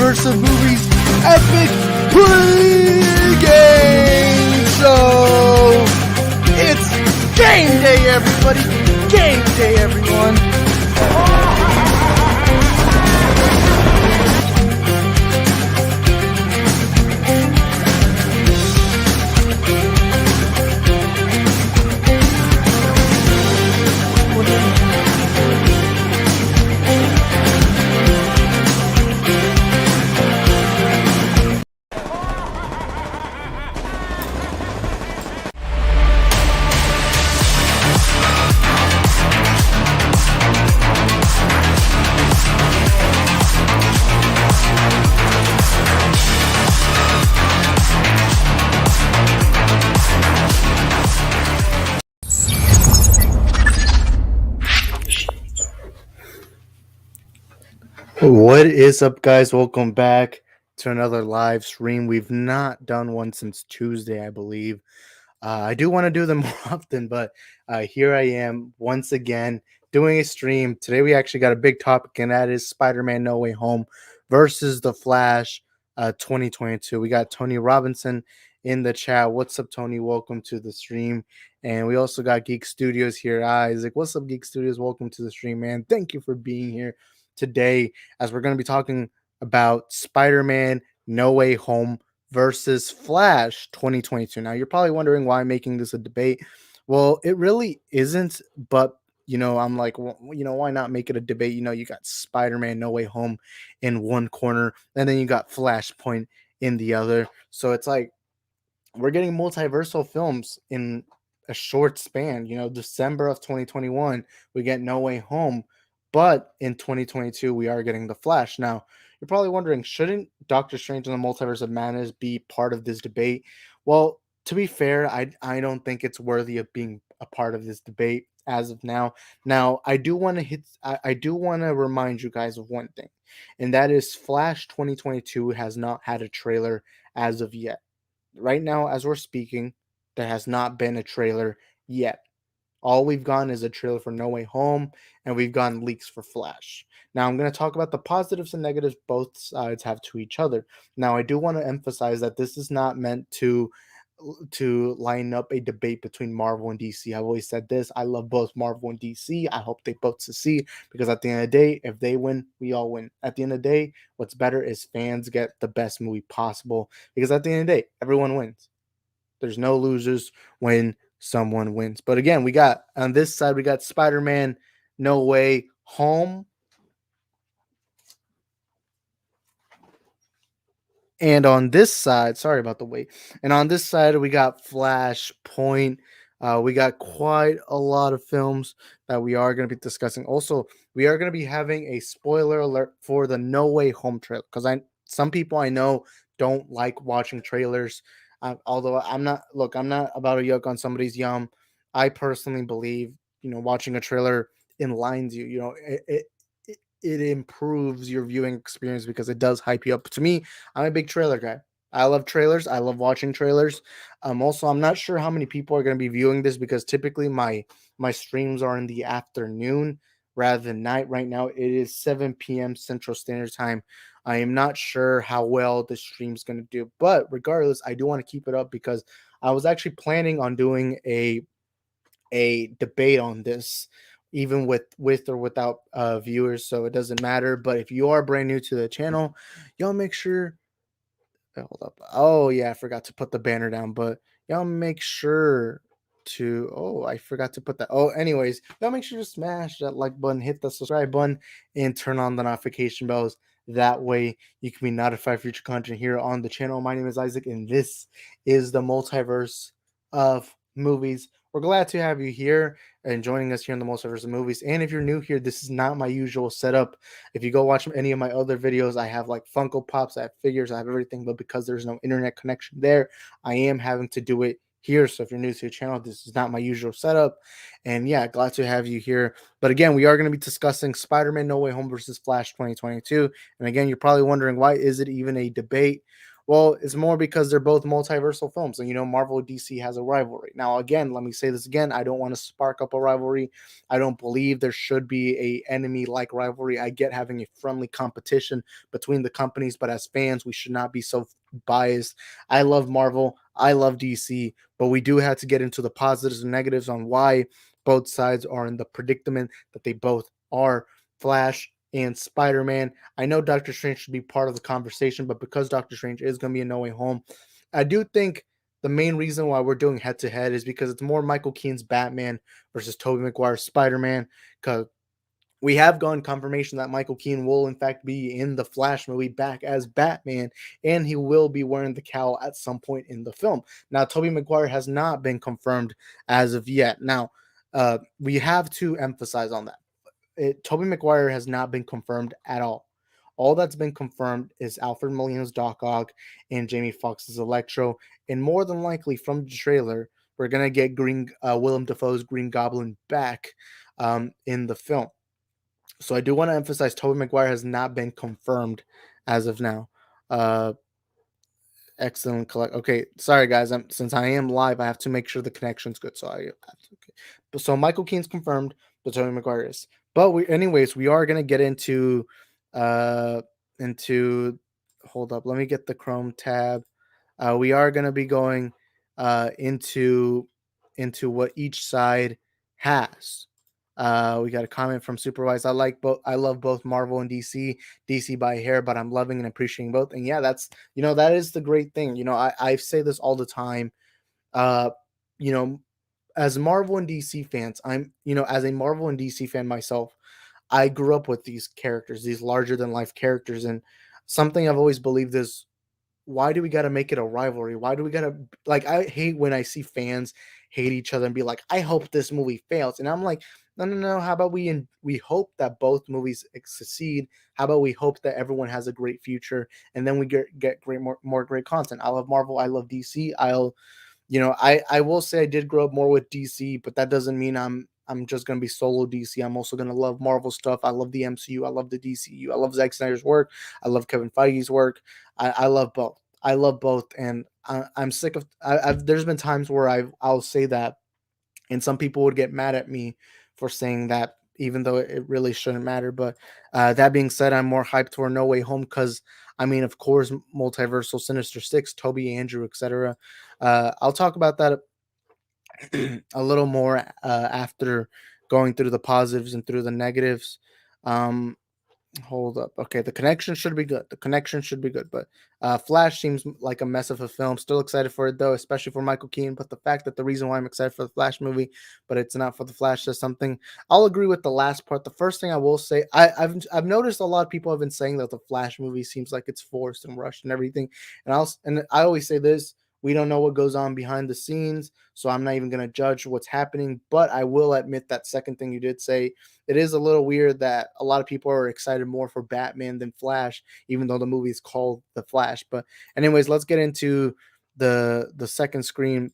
Multiverse of Movies epic pre-game show. It's game day, everybody. Game day, everyone. What is up, guys? Welcome back to another live stream. We've not done one since Tuesday, I believe. I do want to do them more often, but here I am once again doing a stream. Today we actually got a big topic, and that is Spider-Man No Way Home versus The Flash 2022. We got Tony Robinson in the chat. What's up, Tony? Welcome to the stream. And we also got Geek Studios here. Isaac, what's up, Geek Studios? Welcome to the stream, man. Thank you for being here today, as we're going to be talking about Spider-Man No Way Home versus Flash 2022. Now, you're probably wondering why I'm making this a debate. Well, it really isn't, but I'm like, well, why not make it a debate? You got Spider-Man No Way Home in one corner, and then you got Flashpoint in the other. So it's like we're getting multiversal films in a short span. December of 2021, we get No Way Home. But in 2022, we are getting The Flash. Now, you're probably wondering, shouldn't Doctor Strange and the Multiverse of Madness be part of this debate? Well, to be fair, I don't think it's worthy of being a part of this debate as of now. Now, I do want to remind you guys of one thing, and that is Flash 2022 has not had a trailer as of yet. Right now, as we're speaking, there has not been a trailer yet. All we've gotten is a trailer for No Way Home, and we've gotten leaks for Flash. Now, I'm going to talk about the positives and negatives both sides have to each other. Now, I do want to emphasize that this is not meant to line up a debate between Marvel and DC. I've always said this. I love both Marvel and DC. I hope they both succeed, because at the end of the day, if they win, we all win. At the end of the day, what's better is fans get the best movie possible, because at the end of the day, everyone wins. There's no losers when someone wins. But again, we got on this side, we got Spider-Man No Way Home, and on this side, sorry about the wait, and on this side we got Flashpoint. We got quite a lot of films that we are going to be discussing. Also, we are going to be having a spoiler alert for the No Way Home trailer, because some people I know don't like watching trailers. Although I'm not about to yuck on somebody's yum. I personally believe, watching a trailer enlightens you. It improves your viewing experience, because it does hype you up. To me, I'm a big trailer guy. I love trailers. I love watching trailers. Also, I'm not sure how many people are going to be viewing this, because typically my streams are in the afternoon rather than night. Right now, it is 7 p.m. Central Standard Time. I am not sure how well the stream's going to do, but regardless, I do want to keep it up, because I was actually planning on doing a debate on this, even with or without viewers, so it doesn't matter. But if you are brand new to the channel, y'all make sure, hold up. Oh yeah, I forgot to put the banner down, but y'all make sure to, I forgot to put that. Anyways, y'all make sure to smash that like button, hit the subscribe button, and turn on the notification bells. That way you can be notified for future content here on the channel. My name is Isaac, and this is the Multiverse of Movies. We're glad to have you here and joining us here in the Multiverse of Movies. And if you're new here, this is not my usual setup. If you go watch any of my other videos, I have like Funko Pops, I have figures, I have everything. But because there's no internet connection there, I am having to do it here. So if you're new to the channel, this is not my usual setup. And yeah, glad to have you here. But again, we are going to be discussing Spider-Man No Way Home versus Flash 2022. And again, you're probably wondering, why is it even a debate? Well, it's more because they're both multiversal films, and Marvel and DC has a rivalry. Now, again, let me say this again: I don't want to spark up a rivalry. I don't believe there should be a enemy like rivalry. I get having a friendly competition between the companies, but as fans, we should not be so biased. I love Marvel, I love DC, but we do have to get into the positives and negatives on why both sides are in the predicament that they both are. Flash and Spider-Man. I know Doctor Strange should be part of the conversation, but because Doctor Strange is going to be a No Way Home, I do think the main reason why we're doing head to head is because it's more Michael Keaton's Batman versus Tobey Maguire's Spider-Man. Because we have gotten confirmation that Michael Keaton will in fact be in the Flash movie back as Batman, and he will be wearing the cowl at some point in the film. Now, Tobey Maguire has not been confirmed as of yet. Now, we have to emphasize on that. Tobey Maguire has not been confirmed at all. All that's been confirmed is Alfred Molina's Doc Ock and Jamie Foxx's Electro, and more than likely from the trailer, we're gonna get Willem Dafoe's Green Goblin back in the film. So I do want to emphasize Tobey Maguire has not been confirmed as of now. Uh, Excellent collect. Okay, sorry guys. Since I am live, I have to make sure the connection's good. So okay. So Michael Keane's confirmed, but Tobey Maguire is. But anyways, we are gonna get uh into. Hold up, let me get the Chrome tab. We are gonna be going into what each side has. We got a comment from Supervise. I love both Marvel and DC. DC by hair, but I'm loving and appreciating both. And yeah, that is the great thing. I say this all the time. Uh, you know, as Marvel and DC fans, as a Marvel and DC fan myself, I grew up with these characters, these larger than life characters, and something I've always believed is, why do we got to make it a rivalry? Why do we got to, like, I hate when I see fans hate each other and be like, I hope this movie fails. And I'm like, no, no, no. How about we hope that both movies succeed? How about we hope that everyone has a great future, and then we get great more great content. I love Marvel. I love DC. I will say I did grow up more with DC, but that doesn't mean I'm just gonna be solo DC. I'm also gonna love Marvel stuff. I love the MCU. I love the DCU. I love Zack Snyder's work. I love Kevin Feige's work. I love both. I love both, and I'm sick of. There's been times where I'll say that, and some people would get mad at me for saying that, even though it really shouldn't matter. But that being said, I'm more hyped for No Way Home because, I mean, of course, multiversal Sinister Six, Toby, Andrew, etc. I'll talk about that a little more after going through the positives and through the negatives. Um, Hold up. Okay, the connection should be good. The connection should be good. But Flash seems like a mess of a film. Still excited for it though, especially for Michael Keaton. But the fact that the reason why I'm excited for the Flash movie, but it's not for the Flash, says something. I'll agree with the last part. The first thing I will say, I've noticed a lot of people have been saying that the Flash movie seems like it's forced and rushed and everything. And I always say this: we don't know what goes on behind the scenes, so I'm not even gonna judge what's happening. But I will admit that second thing you did say, it is a little weird that a lot of people are excited more for Batman than Flash, even though the movie is called The Flash. But anyways, let's get into the second screen.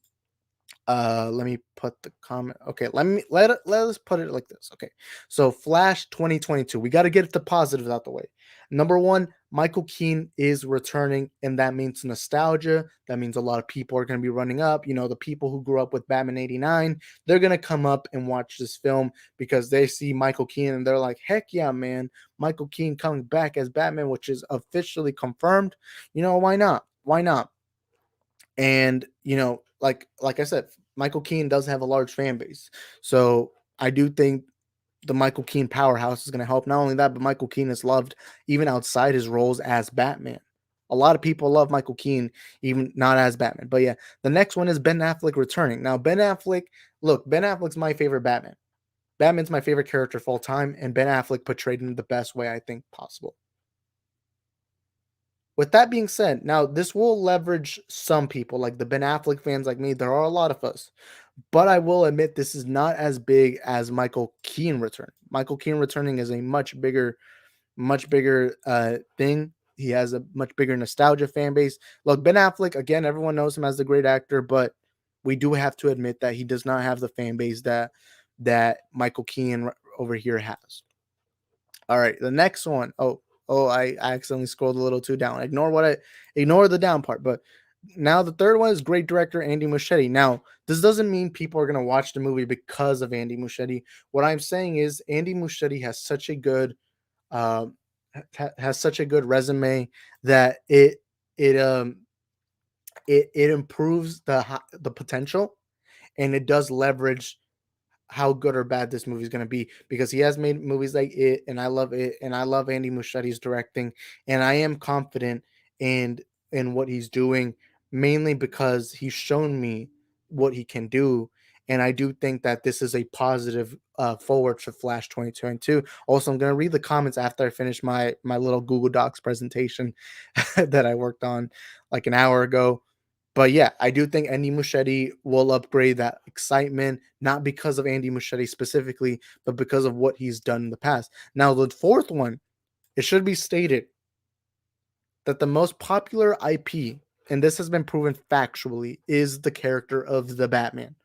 Let me put the comment. Okay, let us put it like this. Okay, so Flash 2022. We got to get the positives out the way. Number one, Michael Keaton is returning, and that means nostalgia. That means a lot of people are going to be running up. The people who grew up with Batman 89, they're going to come up and watch this film because they see Michael Keaton and they're like, heck yeah, man, Michael Keaton coming back as Batman, which is officially confirmed. Why not? Why not? And like I said, Michael Keaton does have a large fan base, so I do think the Michael Keaton powerhouse is going to help. Not only that, but Michael Keaton is loved even outside his roles as Batman. A lot of people love Michael Keaton, even not as Batman. But yeah, the next one is Ben Affleck returning. Now, Ben Affleck's my favorite Batman. Batman's my favorite character of all time, and Ben Affleck portrayed him the best way I think possible. With that being said, now this will leverage some people, like the Ben Affleck fans like me. There are a lot of us, but I will admit this is not as big as Michael Keaton returning. Michael Keaton returning is a much bigger thing. He has a much bigger nostalgia fan base. Look, Ben Affleck, again, everyone knows him as the great actor, but we do have to admit that he does not have the fan base that Michael Keaton over here has. All right, the next one. Oh, Oh, I accidentally scrolled a little too down. Ignore the down part. But now the third one is great director Andy Muschietti. Now, this doesn't mean people are gonna watch the movie because of Andy Muschietti. What I'm saying is Andy Muschietti has such a good um has such a good resume that it improves the potential, and it does leverage how good or bad this movie is going to be, because he has made movies like It, and I love Andy Muschietti's directing, and I am confident in what he's doing, mainly because he's shown me what he can do, and I do think that this is a positive forward for Flash 2022. Also, I'm going to read the comments after I finish my little Google Docs presentation that I worked on like an hour ago. But yeah, I do think Andy Muschietti will upgrade that excitement, not because of Andy Muschietti specifically, but because of what he's done in the past. Now, the fourth one, it should be stated that the most popular IP, and this has been proven factually, is the character of the Batman.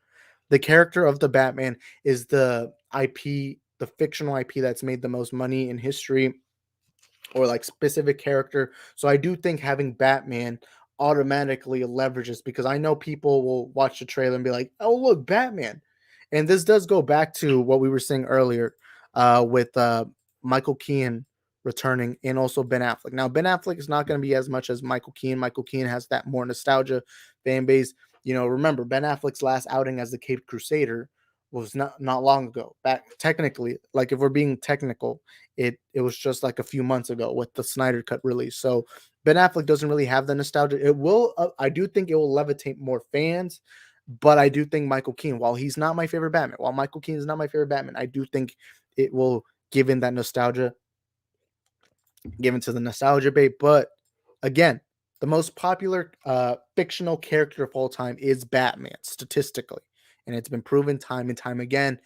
The character of the Batman is the IP, the fictional IP that's made the most money in history, or like specific character. So I do think having Batman automatically leverages, because I know people will watch the trailer and be like, "Oh, look, Batman." And this does go back to what we were saying earlier with Michael Keaton returning, and also Ben Affleck. Now, Ben Affleck is not going to be as much as Michael Keaton. Michael Keaton has that more nostalgia fan base. Remember Ben Affleck's last outing as the Caped Crusader was not long ago. Back technically, like if we're being technical, it was just like a few months ago with the Snyder Cut release. So Ben Affleck doesn't really have the nostalgia. It will, I do think it will levitate more fans, but I do think Michael Keaton, while Michael Keaton is not my favorite Batman, I do think it will give in that nostalgia, given to the nostalgia bait. But again, the most popular fictional character of all time is Batman, statistically, and it's been proven time and time again.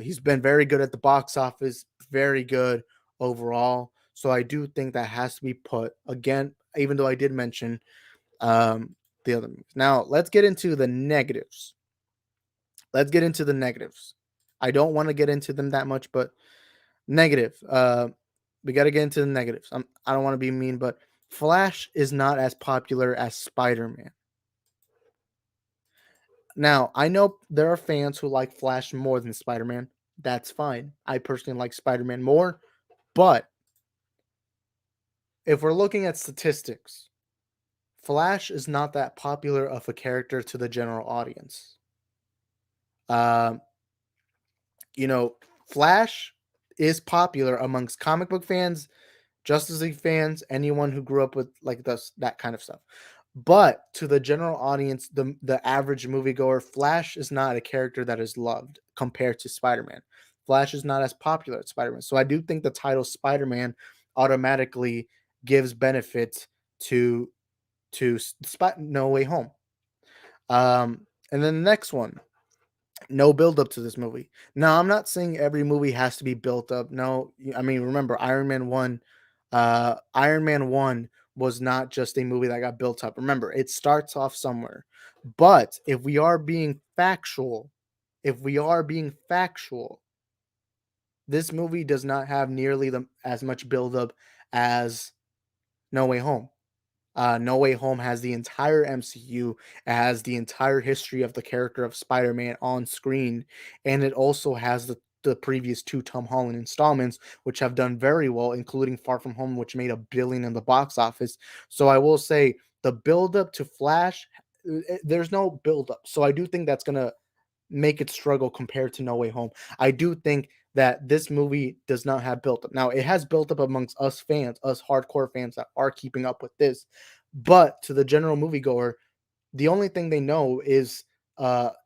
He's been very good at the box office, very good overall. So I do think that has to be put again, even though I did mention the other movies. Now let's get into the negatives. Let's get into the negatives. I don't want to get into them that much, but negative. We got to get into the negatives. I don't want to be mean, but Flash is not as popular as Spider-Man. Now, I know there are fans who like Flash more than Spider-Man. That's fine. I personally like Spider-Man more, but if we're looking at statistics, Flash is not that popular of a character to the general audience. Um, you know, Flash is popular amongst comic book fans, Justice League fans, anyone who grew up with like that kind of stuff. But to the general audience, the average moviegoer, Flash is not a character that is loved compared to Spider-Man. Flash is not as popular as Spider-Man. So I do think the title Spider-Man automatically gives benefits to No Way Home. And then the next one, no build up to this movie. Now, I'm not saying every movie has to be built up. No, I mean, remember Iron Man 1 was not just a movie that got built up. Remember, it starts off somewhere. But if we are being factual, this movie does not have nearly as much build up as No Way Home. No Way Home has the entire MCU, it has the entire history of the character of Spider-Man on screen, and it also has the previous two Tom Holland installments, which have done very well, including Far From Home, which made $1 billion in the box office. So I will say the build up to Flash, there's no build up. So I do think that's gonna make it struggle compared to No Way Home. I do think that this movie does not have built up. Now, it has built up amongst us fans, us hardcore fans that are keeping up with this. But to the general moviegoer, the only thing they know is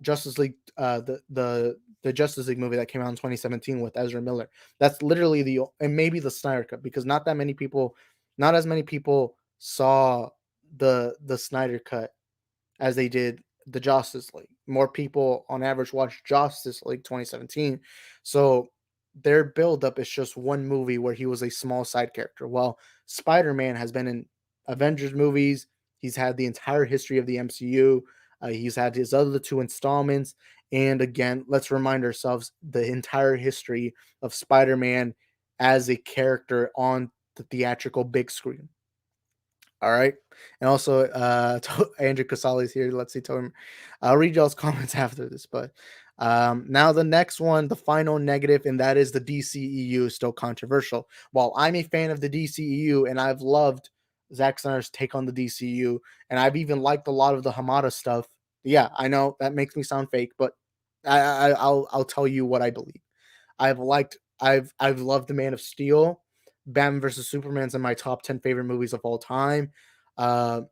Justice League, the Justice League movie that came out in 2017 with Ezra Miller. That's literally and maybe the Snyder Cut, because not as many people saw the Snyder Cut as they did the Justice League. More people on average watched Justice League 2017. So their buildup is just one movie where he was a small side character. While Spider-Man has been in Avengers movies, he's had the entire history of the MCU. He's had his other two installments. And again, let's remind ourselves the entire history of Spider-Man as a character on the theatrical big screen. All right. And also, Andrew Casale here. Let's see. Tell him. I'll read y'all's comments after this. But now the next one, the final negative, and that is the DCEU is still controversial. While I'm a fan of the DCEU and I've loved Zack Snyder's take on the DCU, and I've even liked a lot of the Hamada stuff. Yeah, I know that makes me sound fake, but I'll tell you what I believe. I've loved The Man of Steel. Batman versus Superman's in my top 10 favorite movies of all time.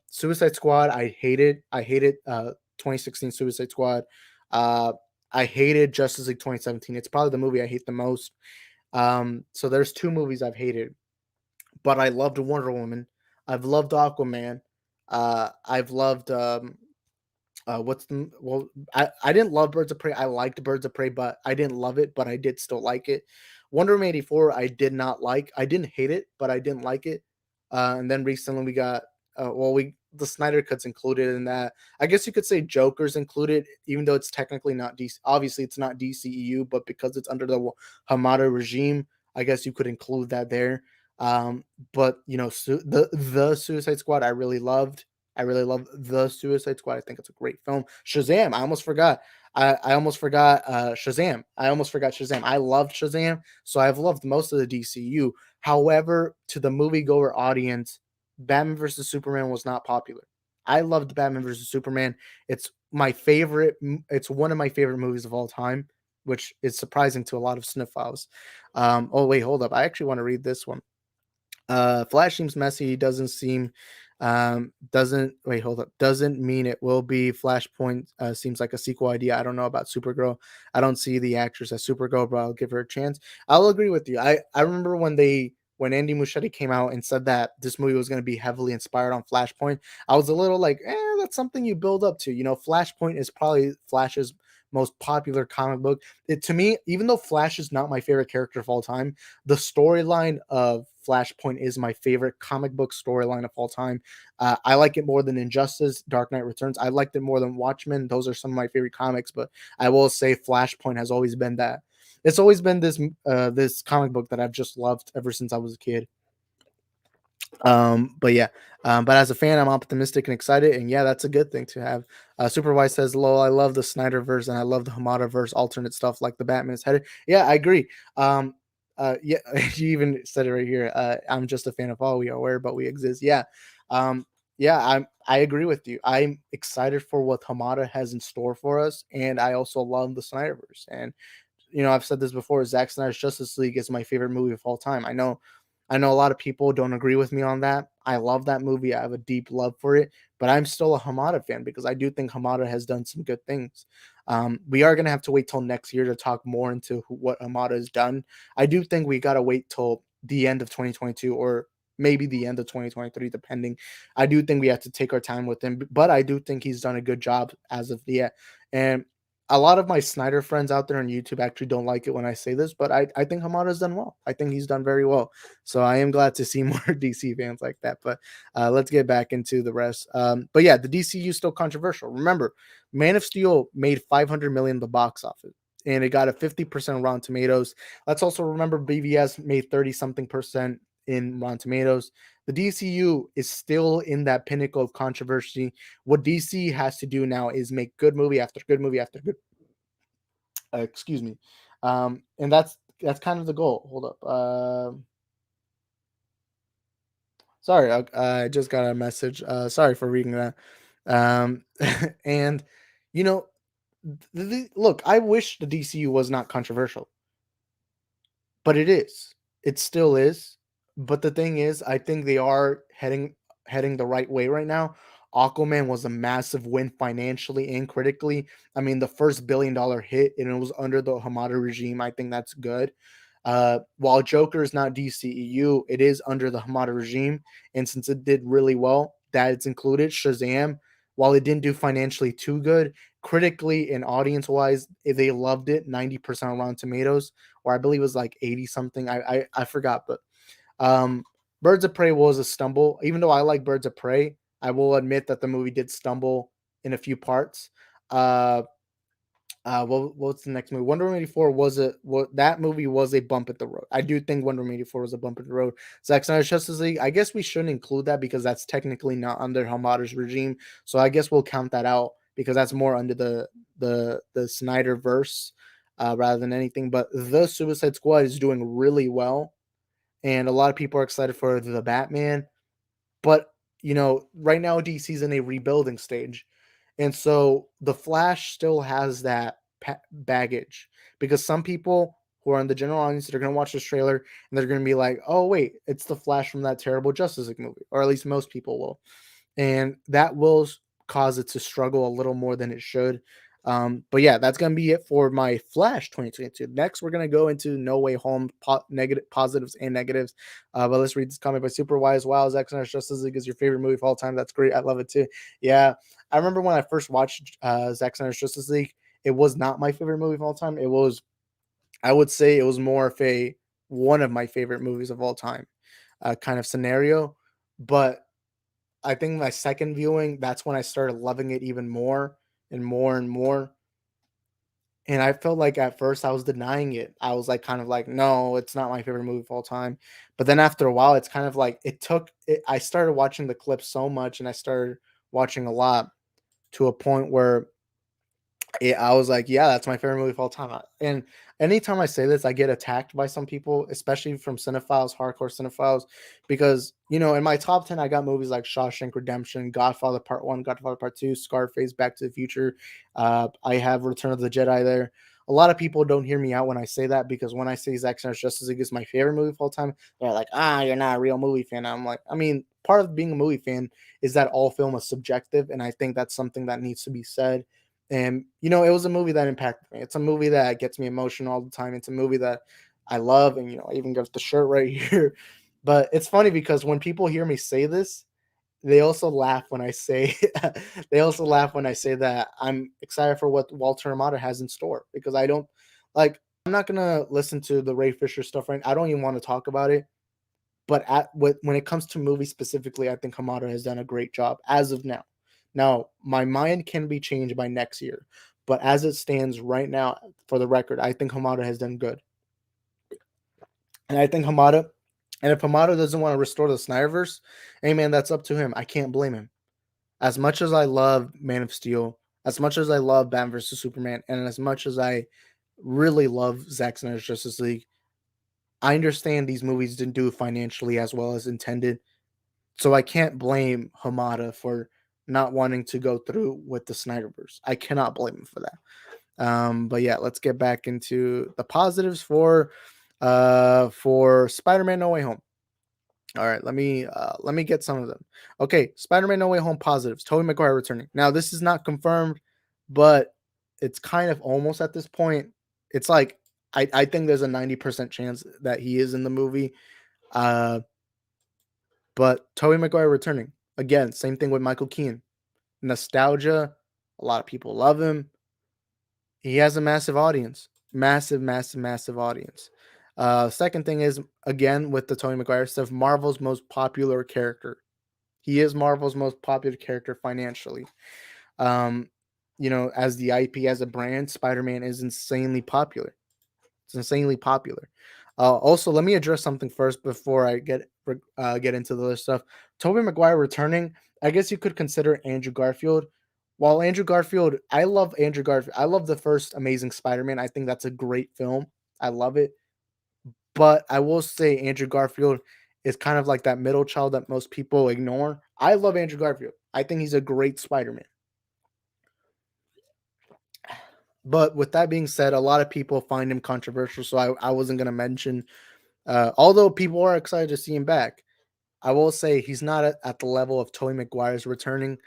Suicide Squad, I hated. I hated 2016 Suicide Squad. Uh, I hated Justice League 2017. It's probably the movie I hate the most. So there's two movies I've hated, but I loved Wonder Woman. I've loved Aquaman. I've loved what's the well I didn't love Birds of Prey. I liked Birds of Prey, but I didn't love it, but I did still like it. Wonder Woman 84 I did not like. I didn't hate it, but I didn't like it. And then recently we got we the Snyder cuts included in that. I guess you could say Joker's included, even though it's technically not DC. Obviously, it's not DCEU, but because it's under the Hamada regime, I guess you could include that there. But you know, the Suicide Squad I really loved. I really love the Suicide Squad. I think it's a great film. Shazam, I almost forgot. I almost forgot Shazam. I almost forgot Shazam. I loved Shazam, so I've loved most of the DCU. However, to the moviegoer audience, Batman versus Superman was not popular. I loved Batman versus Superman. It's my favorite. It's one of my favorite movies of all time, which is surprising to a lot of cinephiles. Oh wait, hold up. I actually want to read this one. Flash seems messy. Doesn't seem doesn't wait, hold up. Doesn't mean it will be. Flashpoint seems like a sequel idea. I don't know about Supergirl. I don't see the actress as Supergirl, but I'll give her a chance. I'll agree with you. I remember when Andy Muschietti came out and said that this movie was going to be heavily inspired on Flashpoint. I was a little like, that's something you build up to. You know, Flashpoint is probably Flash's most popular comic book. To me, even though Flash is not my favorite character of all time, the storyline of Flashpoint is my favorite comic book storyline of all time. I like it more than Injustice, Dark Knight Returns. I liked it more than Watchmen. Those are some of my favorite comics, but I will say Flashpoint has always been that. It's always been this comic book that I've just loved ever since I was a kid. But yeah, but as a fan, I'm optimistic and excited, and yeah, that's a good thing to have. Superwise says, "Lol, I love the Snyderverse and I love the Hamada-verse alternate stuff like the Batman is headed." Yeah, I agree. Yeah, you even said it right here. I'm just a fan of all we are aware, but we exist. Yeah, yeah, I agree with you. I'm excited for what Hamada has in store for us, and I also love the Snyderverse. And you know, I've said this before. Zack Snyder's Justice League is my favorite movie of all time. I know a lot of people don't agree with me on that. I love that movie. I have a deep love for it, but I'm still a Hamada fan because I do think Hamada has done some good things. We are going to have to wait till next year to talk more into what Hamada has done. I do think we got to wait till the end of 2022 or maybe the end of 2023, depending. I do think we have to take our time with him, but I do think he's done a good job as of yet. And a lot of my Snyder friends out there on YouTube actually don't like it when I say this, but I think Hamada's done well. I think he's done very well. So I am glad to see more DC fans like that. But let's get back into the rest. But yeah, the DCU is still controversial. Remember, Man of Steel made 500 million the box office, and it got a 50% Rotten Tomatoes. Let's also remember BVS made 30 something percent in Rotten Tomatoes. The DCU is still in that pinnacle of controversy. What DC has to do now is make good movie after good movie after good. Excuse me, and that's kind of the goal. Hold up. Sorry, I just got a message. Sorry for reading that. And you know, look, I wish the DCU was not controversial, but it is. It still is. But the thing is, I think they are heading the right way right now. Aquaman was a massive win financially and critically. I mean, the first $1 billion hit, and it was under the Hamada regime. I think that's good. While Joker is not DCEU, it is under the Hamada regime, and since it did really well, that it's included. Shazam, while it didn't do financially too good, critically and audience wise, they loved it. 90% on Rotten Tomatoes, or I believe it was like 80 something. I forgot, but um, Birds of Prey was a stumble. Even though I like Birds of Prey, I will admit that the movie did stumble in a few parts. Uh, What's the next movie? Wonder Woman 84 was a what that movie was a bump at the road. I do think Wonder Woman 84 was a bump at the road. Zack Snyder's Justice League, I guess we shouldn't include that because that's technically not under Hamada's regime. So I guess we'll count that out because that's more under the Snyder verse rather than anything. But the Suicide Squad is doing really well, and a lot of people are excited for the Batman. But, right now DC's in a rebuilding stage. And so the Flash still has that baggage because some people who are in the general audience, they're going to watch this trailer and they're going to be like, oh, wait, it's the Flash from that terrible Justice League movie. Or at least most people will, and that will cause it to struggle a little more than it should. But yeah, that's gonna be it for my Flash 2022. Next, we're gonna go into No Way Home, negative positives and negatives. But let's read this comment by Superwise. Wow, Zack Snyder's Justice League is your favorite movie of all time. That's great. I love it too. Yeah, I remember when I first watched Zack Snyder's Justice League. It was not my favorite movie of all time. It was, I would say, it was more of a one of my favorite movies of all time, kind of scenario. But I think my second viewing, that's when I started loving it even more and more and more. And I felt like at first I was denying it. I was like, kind of like, no, it's not my favorite movie of all time. But then after a while, it's kind of like it took it. I started watching the clips so much and I started watching a lot to a point where I was like, yeah, that's my favorite movie of all time. And anytime I say this, I get attacked by some people, especially from cinephiles, hardcore cinephiles, because in my top 10, I got movies like Shawshank Redemption, Godfather Part One, Godfather Part Two, Scarface, Back to the Future. I have Return of the Jedi there. A lot of people don't hear me out when I say that because when I say Zack Snyder's Justice League is my favorite movie of all time, they're like, you're not a real movie fan. I'm like, I mean, part of being a movie fan is that all film is subjective, and I think that's something that needs to be said. And it was a movie that impacted me. It's a movie that gets me emotional all the time. It's a movie that I love, and I even got the shirt right here. But it's funny because when people hear me say this, they also laugh when I say they also laugh when I say that I'm excited for what Walter Amada has in store because I don't like I'm not gonna listen to the Ray Fisher stuff right. I don't even want to talk about it. But when it comes to movies specifically, I think Hamada has done a great job as of now. Now, my mind can be changed by next year, but as it stands right now, for the record, I think Hamada has done good. And I think Hamada, and if Hamada doesn't want to restore the Snyderverse, hey man, that's up to him. I can't blame him. As much as I love Man of Steel, as much as I love Batman vs Superman, and as much as I really love Zack Snyder's Justice League, I understand these movies didn't do financially as well as intended. So I can't blame Hamada for not wanting to go through with the Snyderverse. I cannot blame him for that. But yeah, let's get back into the positives for Spider-Man No Way Home. All right, let me get some of them. Okay, Spider-Man No Way Home positives. Tobey Maguire returning. Now this is not confirmed, but it's kind of almost at this point. It's like I think there's a 90% chance that he is in the movie. Uh, but Tobey Maguire returning. Again, same thing with Michael Keaton. Nostalgia. A lot of people love him. He has a massive audience. Massive, massive, massive audience. Second thing is, again, with the Tobey Maguire stuff, Marvel's most popular character. He is Marvel's most popular character financially. Um, as the IP, as a brand, Spider-Man is insanely popular. It's insanely popular. Also, let me address something first before I get into the other stuff. Tobey Maguire returning. I guess you could consider Andrew Garfield. While Andrew Garfield, I love Andrew Garfield. I love the first Amazing Spider-Man. I think that's a great film. I love it. But I will say Andrew Garfield is kind of like that middle child that most people ignore. I love Andrew Garfield. I think he's a great Spider-Man. But with that being said, a lot of people find him controversial, so I wasn't going to mention. Although people are excited to see him back, I will say he's not at the level of Tobey Maguire's returning.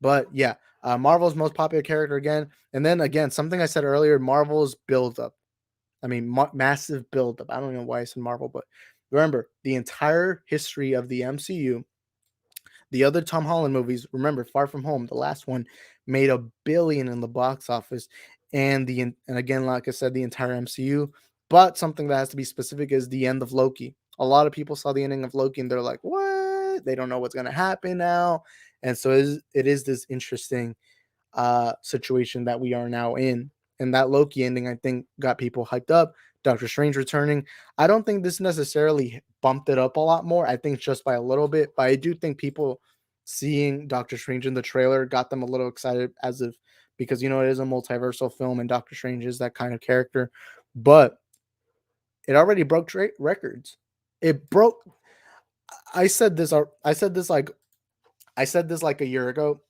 But yeah, Marvel's most popular character again. And then again, something I said earlier, Marvel's build up. I mean, massive build up. I don't know why I said Marvel, but remember the entire history of the MCU. The other Tom Holland movies, remember Far From Home, the last one, made $1 billion in the box office, and again, like I said, the entire MCU. But something that has to be specific is the end of Loki. A lot of people saw the ending of Loki and they're like, "What? They don't know what's gonna happen now." And so it is this interesting situation that we are now in. and that Loki ending, I think, got people hyped up. Doctor Strange returning. I don't think this necessarily bumped it up a lot more. I think just by a little bit, but I do think people seeing Doctor Strange in the trailer got them a little excited, as if because it is a multiversal film and Doctor Strange is that kind of character. But it already broke records. It broke. I said this. I said this like a year ago.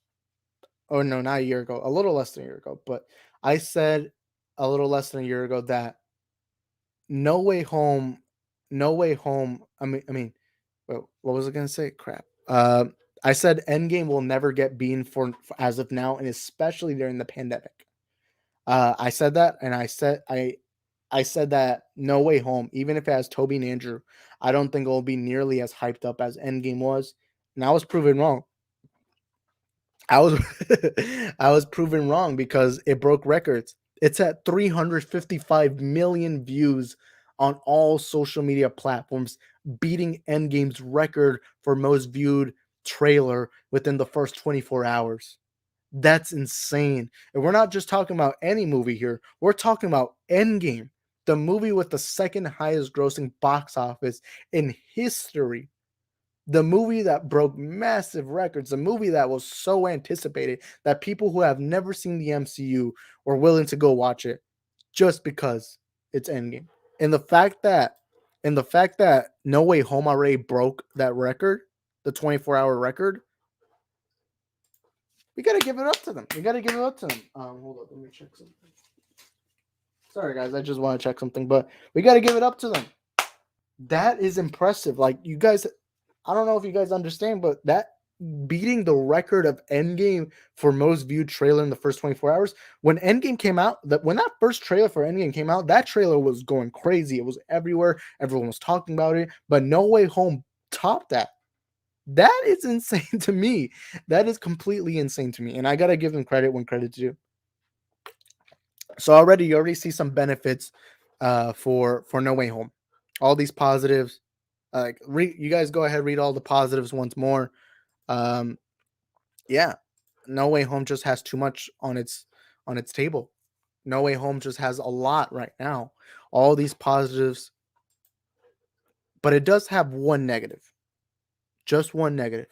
Oh no, not a year ago. A little less than a year ago. But I said a little less than a year ago that No Way Home, No Way Home. What was I gonna say? Crap. I said Endgame will never get beaten for as of now, and especially during the pandemic. I said that, and I said that No Way Home, even if it has Toby and Andrew, I don't think it will be nearly as hyped up as Endgame was, and I was proven wrong. I was I was proven wrong because it broke records. It's at 355 million views on all social media platforms, beating Endgame's record for most viewed trailer within the first 24 hours. That's insane. And we're not just talking about any movie here. We're talking about Endgame, the movie with the second highest grossing box office in history. The movie that broke massive records, the movie that was so anticipated that people who have never seen the MCU were willing to go watch it just because it's Endgame. And the fact that No Way Home already broke that record, the 24-hour record, we gotta give it up to them. We gotta give it up to them. Hold up, let me check something. Sorry guys, I just want to check something, but we gotta give it up to them. That is impressive. Like you guys, I don't know if you guys understand, but that beating the record of Endgame for most viewed trailer in the first 24 hours. When Endgame came out, when that first trailer for Endgame came out, that trailer was going crazy. It was everywhere. Everyone was talking about it. But No Way Home topped that. That is insane to me. That is completely insane to me. And I gotta give them credit when credit's due. So you already see some benefits for No Way Home. All these positives. You guys go ahead, read all the positives once more. Um, yeah, No Way Home just has too much on its table. No Way Home just has a lot right now. All these positives, but it does have one negative. Just one negative.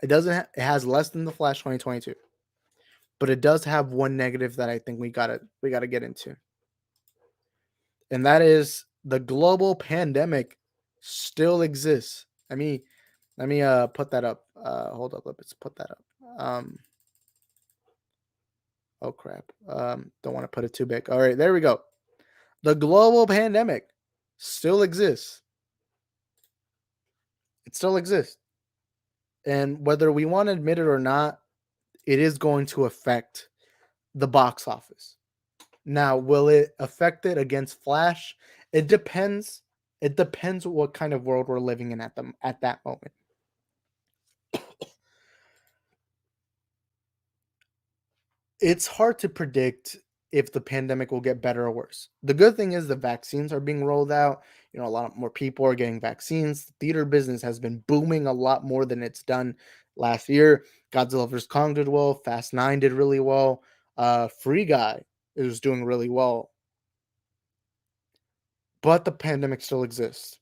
It doesn't. It has less than the Flash 2022, but it does have one negative that I think we gotta get into, and that is the global pandemic still exists. Let me put that up. Hold up, let's put that up. Oh crap. Don't want to put it too big. All right, there we go. The global pandemic still exists. It still exists. And whether we want to admit it or not, it is going to affect the box office. Now, will it affect it against Flash? It depends. It depends what kind of world we're living in at that moment. It's hard to predict if the pandemic will get better or worse. The good thing is the vaccines are being rolled out. A lot more people are getting vaccines. The theater business has been booming a lot more than it's done last year. Godzilla vs. Kong did well. Fast 9 did really well. Free Guy is doing really well. But the pandemic still exists.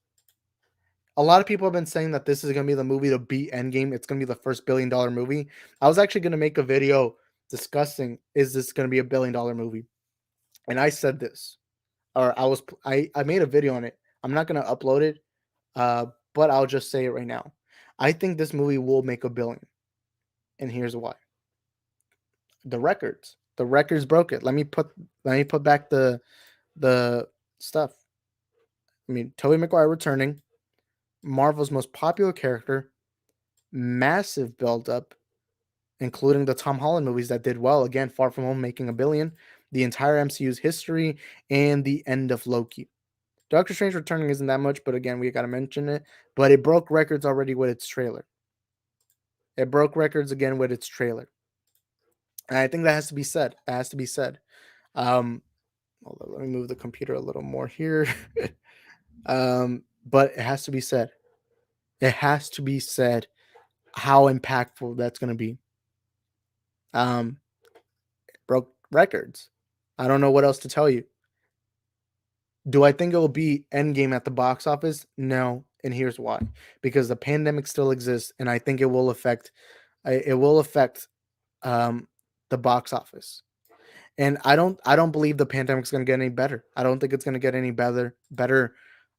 A lot of people have been saying that this is going to be the movie to beat Endgame. It's going to be the first $1 billion movie. I was actually going to make a video discussing, is this going to be a $1 billion movie? And I said this, or I made a video on it. I'm not going to upload it, but I'll just say it right now. I think this movie will make $1 billion, and here's why. The records broke it. Let me put back the stuff. Tobey Maguire returning, Marvel's most popular character, massive build-up, including the Tom Holland movies that did well. Again, Far From Home making $1 billion, the entire MCU's history, and the end of Loki. Doctor Strange Returning isn't that much, but again, we got to mention it. But it broke records already with its trailer. It broke records again with its trailer. And I think that has to be said. That has to be said. Hold on, let me move the computer a little more here. But it has to be said. It has to be said how impactful that's going to be. Broke records. I don't know what else to tell you. Do I think it will beat Endgame at the box office? No, and here's why. Because the pandemic still exists, and I think it will affect um, the box office. And I don't believe the pandemic's going to get any better. I don't think it's going to get any better.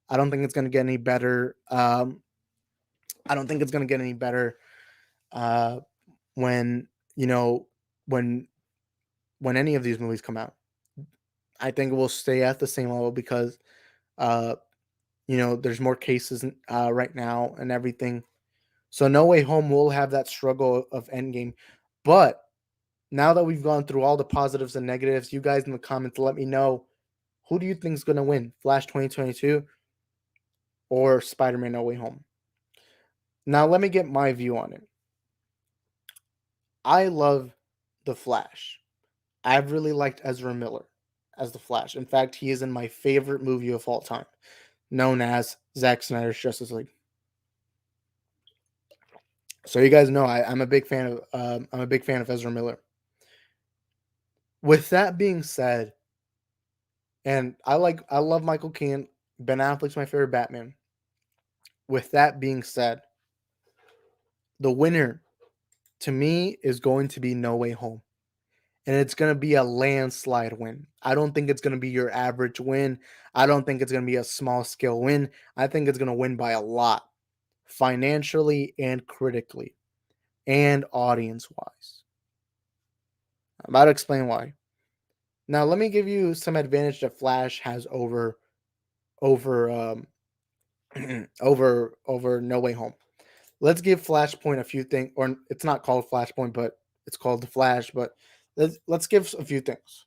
I don't think it's going to get any better. I don't think it's going to get any better uh, when you know when when any of these movies come out. I think it will stay at the same level because uh, there's more cases right now and everything. So No Way Home will have that struggle of Endgame. But now that we've gone through all the positives and negatives, you guys in the comments let me know, who do you think is going to win, Flash 2022 or Spider-Man No Way Home? Now let me get my view on it. I love The Flash. I've really liked Ezra Miller as the Flash. In fact, he is in my favorite movie of all time, known as Zack Snyder's Justice League. So you guys know I'm a big fan of Ezra Miller. With that being said, and I love Michael Keaton. Ben Affleck's my favorite Batman. With that being said, the winner to me is going to be No Way Home. And it's going to be a landslide win. I don't think it's going to be your average win. I don't think it's going to be a small scale win. I think it's going to win by a lot, financially and critically and audience wise. I'm about to explain why. Now, let me give you some advantage that Flash has over over No Way Home. Let's give Flashpoint a few things, or it's not called Flashpoint, but it's called The Flash. But let's give a few things.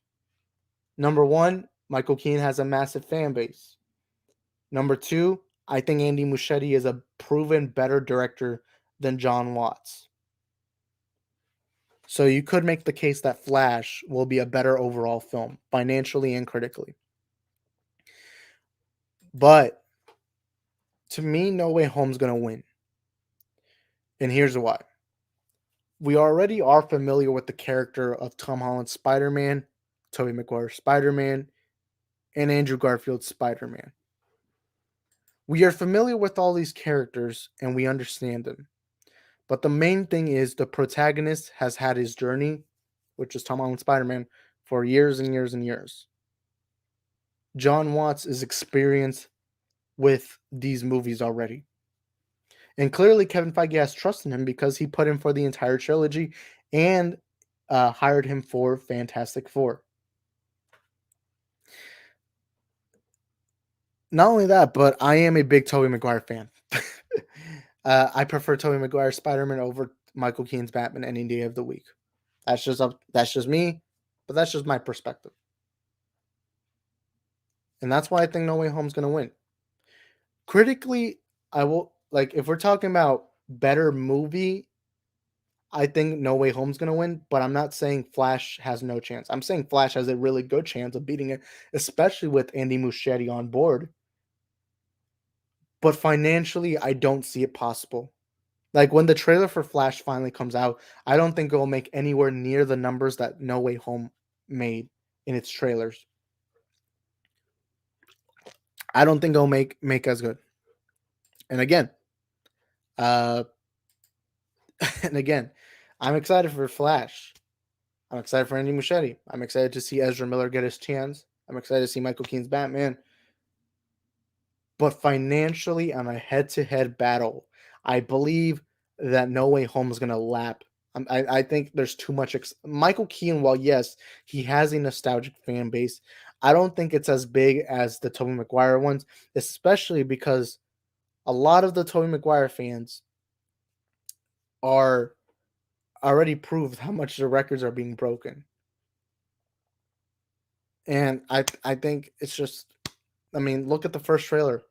Number one, Michael Keaton has a massive fan base. Number two, I think Andy Muschietti is a proven better director than John Watts. So you could make the case that Flash will be a better overall film, financially and critically. But to me, No Way Home's going to win. And here's why. We already are familiar with the character of Tom Holland's Spider-Man, Tobey Maguire's Spider-Man, and Andrew Garfield's Spider-Man. We are familiar with all these characters and we understand them. But the main thing is the protagonist has had his journey, which is Tom Holland's Spider-Man, for years and years and years. John Watts is experienced with these movies already. And clearly Kevin Feige has trust in him because he put him for the entire trilogy and hired him for Fantastic Four. Not only that, but I am a big Tobey Maguire fan. I prefer Tobey Maguire's Spider-Man over Michael Keaton's Batman any day of the week. That's just me, but that's just my perspective. And that's why I think No Way Home's going to win. Critically, I will if we're talking about better movie, I think No Way Home's going to win, but I'm not saying Flash has no chance. I'm saying Flash has a really good chance of beating it, especially with Andy Muschietti on board. But financially, I don't see it possible. Like when the trailer for Flash finally comes out, I don't think it will make anywhere near the numbers that No Way Home made in its trailers. I don't think it'll make as good. And again, uh, and again, I'm excited for Flash. I'm excited for Andy Muschietti. I'm excited to see Ezra Miller get his chance. I'm excited to see Michael Keaton's Batman. But financially, on a head-to-head battle, I believe that No Way Home is going to lap. I think there's too much. Michael Keaton, while yes, he has a nostalgic fan base, I don't think it's as big as the Tobey Maguire ones, especially because a lot of the Tobey Maguire fans are already proved how much the records are being broken. And I think it's just, I mean, look at the first trailer.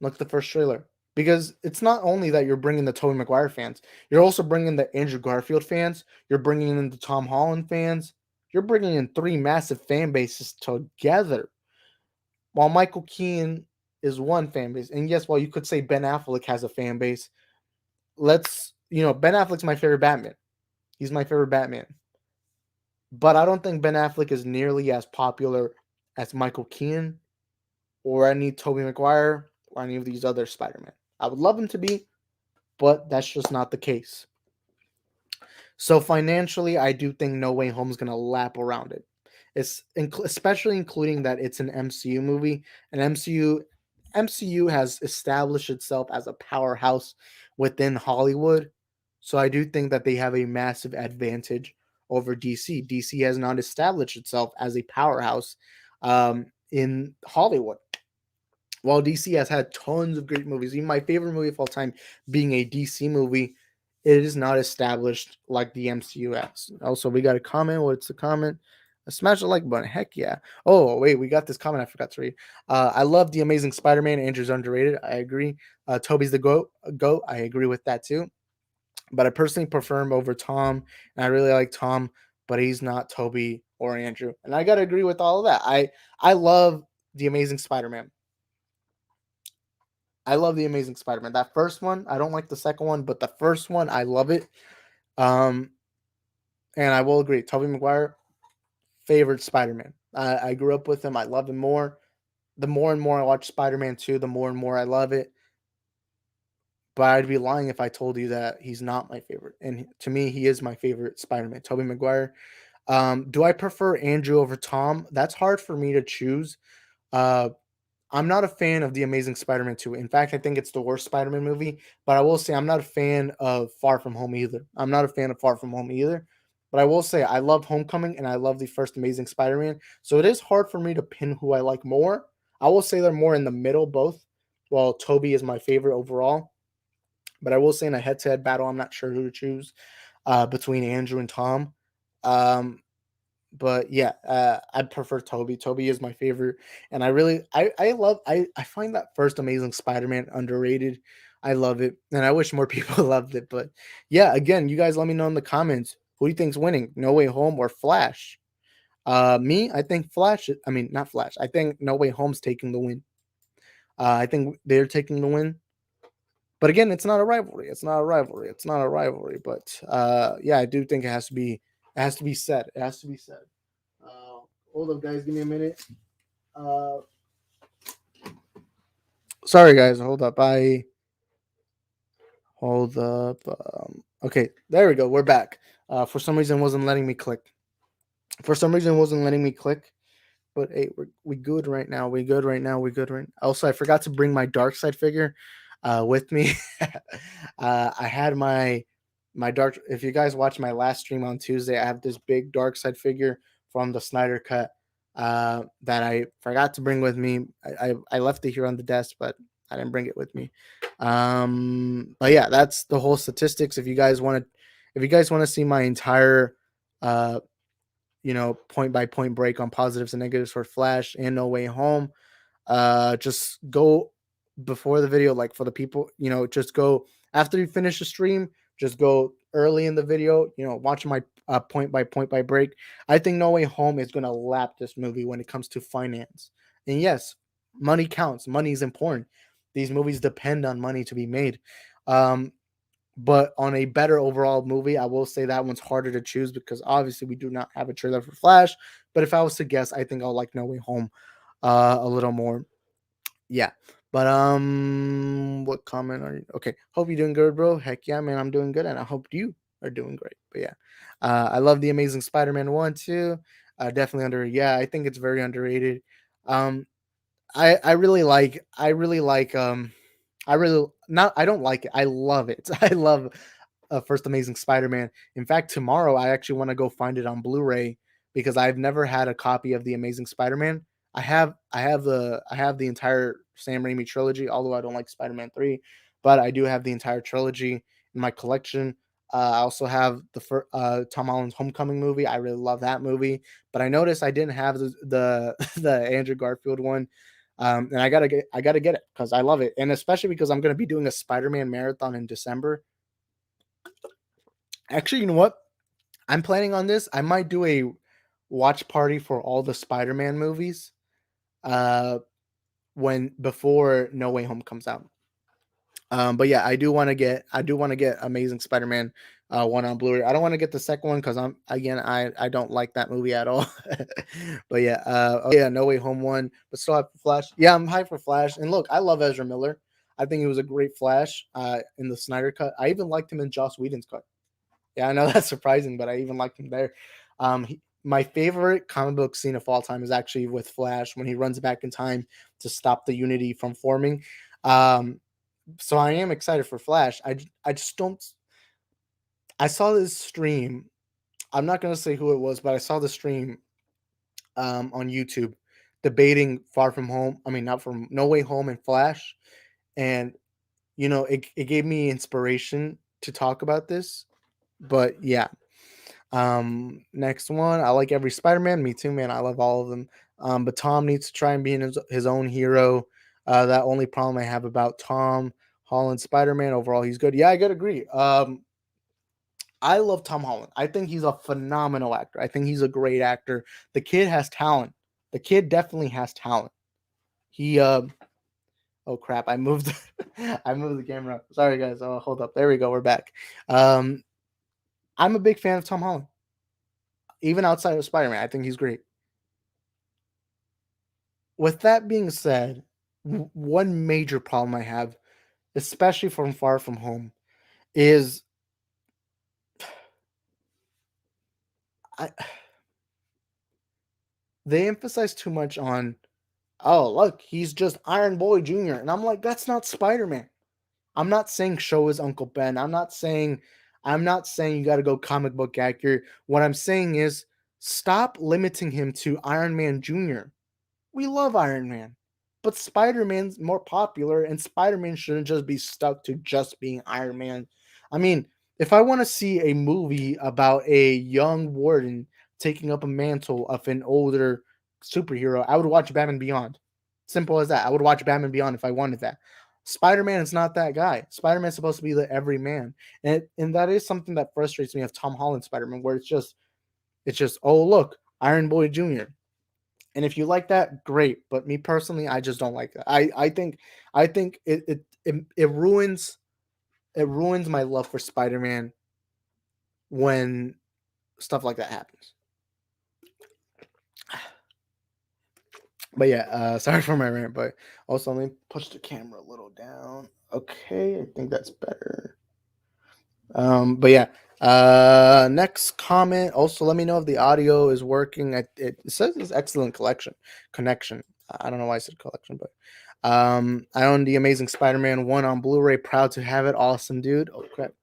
Look at the first trailer. Because it's not only that you're bringing the Tobey Maguire fans, you're also bringing the Andrew Garfield fans, you're bringing in the Tom Holland fans, you're bringing in three massive fan bases together. While Michael Keaton is one fan base, and yes, while you could say Ben Affleck has a fan base, Ben Affleck's my favorite Batman. He's my favorite Batman. but I don't think Ben Affleck is nearly as popular as Michael Keaton or any Tobey Maguire or any of these other Spider-Man. I would love him to be, but that's just not the case. So financially, I do think No Way Home is going to lap around it. It's especially including that it's an MCU movie, and MCU has established itself as a powerhouse within Hollywood. So I do think that they have a massive advantage over DC. DC has not established itself as a powerhouse in Hollywood. While DC has had tons of great movies, even my favorite movie of all time being a DC movie, it is not established like the MCU has. Also, we got a comment. What's the comment? Smash the like button. Heck yeah. Oh, wait, we got this comment I forgot to read. I love The Amazing Spider-Man. Andrew's underrated. I agree. Toby's the GOAT. I agree with that too. But I personally prefer him over Tom. And I really like Tom, but he's not Toby or Andrew. And I got to agree with all of that. I love The Amazing Spider-Man. I love The Amazing Spider-Man. That first one, I don't like the second one, but the first one, I love it. Um, and I will agree, Tobey Maguire, favorite Spider-Man. I grew up with him. I love him more. The more and more I watch Spider-Man 2, the more and more I love it. But I'd be lying if I told you that he's not my favorite. And to me, he is my favorite Spider-Man, Tobey Maguire. Do I prefer Andrew over Tom? That's hard for me to choose. Uh, I'm not a fan of The Amazing Spider-Man 2. In fact, I think it's the worst Spider-Man movie. But I will say I'm not a fan of Far From Home either. I'm not a fan of Far From Home either. But I will say I love Homecoming and I love the first Amazing Spider-Man. So it is hard for me to pin who I like more. I will say they're more in the middle, both. Well, Toby is my favorite overall. But I will say in a head-to-head battle, I'm not sure who to choose between Andrew and Tom. Um, but yeah, I prefer Toby. Toby is my favorite, and I find that first Amazing Spider-Man underrated. I love it, and I wish more people loved it. But yeah, again, you guys let me know in the comments who do you think's winning, No Way Home or Flash. Me, I think Flash. I mean, not Flash. I think No Way Home's taking the win. I think they're taking the win. But again, it's not a rivalry. It's not a rivalry. It's not a rivalry. But yeah, I do think it has to be. It has to be said. It has to be said. Hold up, guys. Give me a minute. Uh, Sorry, guys. Hold up. I hold up. Okay, there we go. We're back. For some reason, it wasn't letting me click. For some reason, it wasn't letting me click. But hey, we good right now. We good right now. We good right. Also, I forgot to bring my dark side figure with me. I had my dark. If you guys watch my last stream on Tuesday, I have this big dark side figure from the Snyder Cut that I forgot to bring with me. I left it here on the desk, but I didn't bring it with me. But yeah, that's the whole statistics. If you guys want to see my entire uh point by point break on positives and negatives for Flash and No Way Home, just go before the video, like for the people, just go after you finish the stream, just go early in the video, watch my point by break. I think No Way Home is going to lap this movie when it comes to finance. And yes, money counts. Money is important. These movies depend on money to be made. Um, but on a better overall movie, I will say that one's harder to choose because obviously we do not have a trailer for Flash. But if I was to guess, I think I'll like No Way Home a little more. Yeah. But what comment are you? Okay. Hope you're doing good, bro. Heck yeah, man, I'm doing good, and I hope you are doing great. But yeah. I love the Amazing Spider-Man 1 too. Definitely yeah, I think it's very underrated. Um I really not I don't like it. I love it. I love First Amazing Spider-Man. In fact, tomorrow I actually want to go find it on Blu-ray because I've never had a copy of the Amazing Spider-Man. I have the entire Sam Raimi trilogy, although I don't like Spider-Man 3, but I do have the entire trilogy in my collection. I also have Tom Holland's Homecoming movie. I really love that movie, but I noticed I didn't have the the Andrew Garfield one. And I gotta get it because I love it, and especially because I'm gonna be doing a Spider-Man marathon in December. Actually, you know what? I'm planning on this. I might do a watch party for all the Spider-Man movies uh when before No Way Home comes out. But yeah, I do want to get Amazing Spider-Man one on Blu-ray. I don't want to get the second one because I don't like that movie at all. But yeah, oh yeah, No Way Home one, but still have Flash. Yeah, I'm hyped for Flash. And look, I love Ezra Miller. I think he was a great Flash in the Snyder cut. I even liked him in Joss Whedon's cut. Yeah, I know that's surprising, but I even liked him there. My favorite comic book scene of all time is actually with Flash when he runs back in time to stop the Unity from forming. Um, so I am excited for Flash. I just don't. I saw this stream. I'm not gonna say who it was, but I saw the stream on YouTube debating Far From Home. I mean, not from No Way Home and Flash, and it gave me inspiration to talk about this. But yeah, next one. I like every Spider-Man. Me too, man. I love all of them. But Tom needs to try and be his own hero. That only problem I have about Tom Holland Spider-Man overall, he's good. Yeah, I gotta agree. I love Tom Holland. I think he's a phenomenal actor. I think he's a great actor. The kid has talent. The kid definitely has talent. He oh crap, I moved I moved the camera. Sorry guys. Oh, hold up. There we go. We're back. Um I'm a big fan of Tom Holland. Even outside of Spider-Man, I think he's great. With that being said, one major problem I have, especially from Far From Home, is I they emphasize too much on, oh, look, he's just Iron Boy Jr. And I'm like, that's not Spider-Man. I'm not saying show his Uncle Ben. I'm not saying you got to go comic book accurate. What I'm saying is stop limiting him to Iron Man Jr. We love Iron Man, but Spider-Man's more popular, and Spider-Man shouldn't just be stuck to just being Iron Man. I mean, if I want to see a movie about a young warden taking up a mantle of an older superhero, I would watch Batman Beyond. Simple as that. I would watch Batman Beyond if I wanted that. Spider-Man is not that guy. Spider-Man's supposed to be the everyman. And that is something that frustrates me of Tom Holland Spider-Man, where it's just, oh look, Iron Boy Jr. And if you like that, great. But me personally, I just don't like that. I think it ruins my love for Spider-Man when stuff like that happens. But yeah, sorry for my rant, but also let me push the camera a little down. Okay, I think that's better. But yeah, next comment. Also, let me know if the audio is working. It says it's excellent connection. I don't know why I said collection, but I own the Amazing Spider-Man 1 on Blu-ray. Proud to have it. Awesome, dude. Oh crap.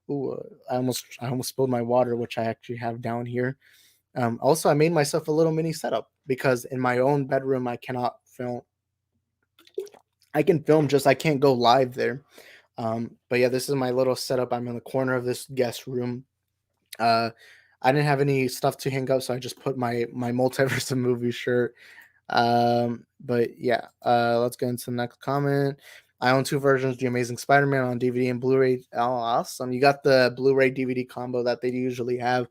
Ooh, I almost spilled my water, which I actually have down here. Also, I made myself a little mini setup because in my own bedroom I cannot film. I can film, just I can't go live there. But yeah, this is my little setup. I'm in the corner of this guest room. Uh, I didn't have any stuff to hang up, so I just put my multiverse of movie shirt. But yeah, let's get into the next comment. I own two versions, The Amazing Spider-Man on DVD and Blu-ray. Oh, awesome! You got the Blu-ray DVD combo that they usually have.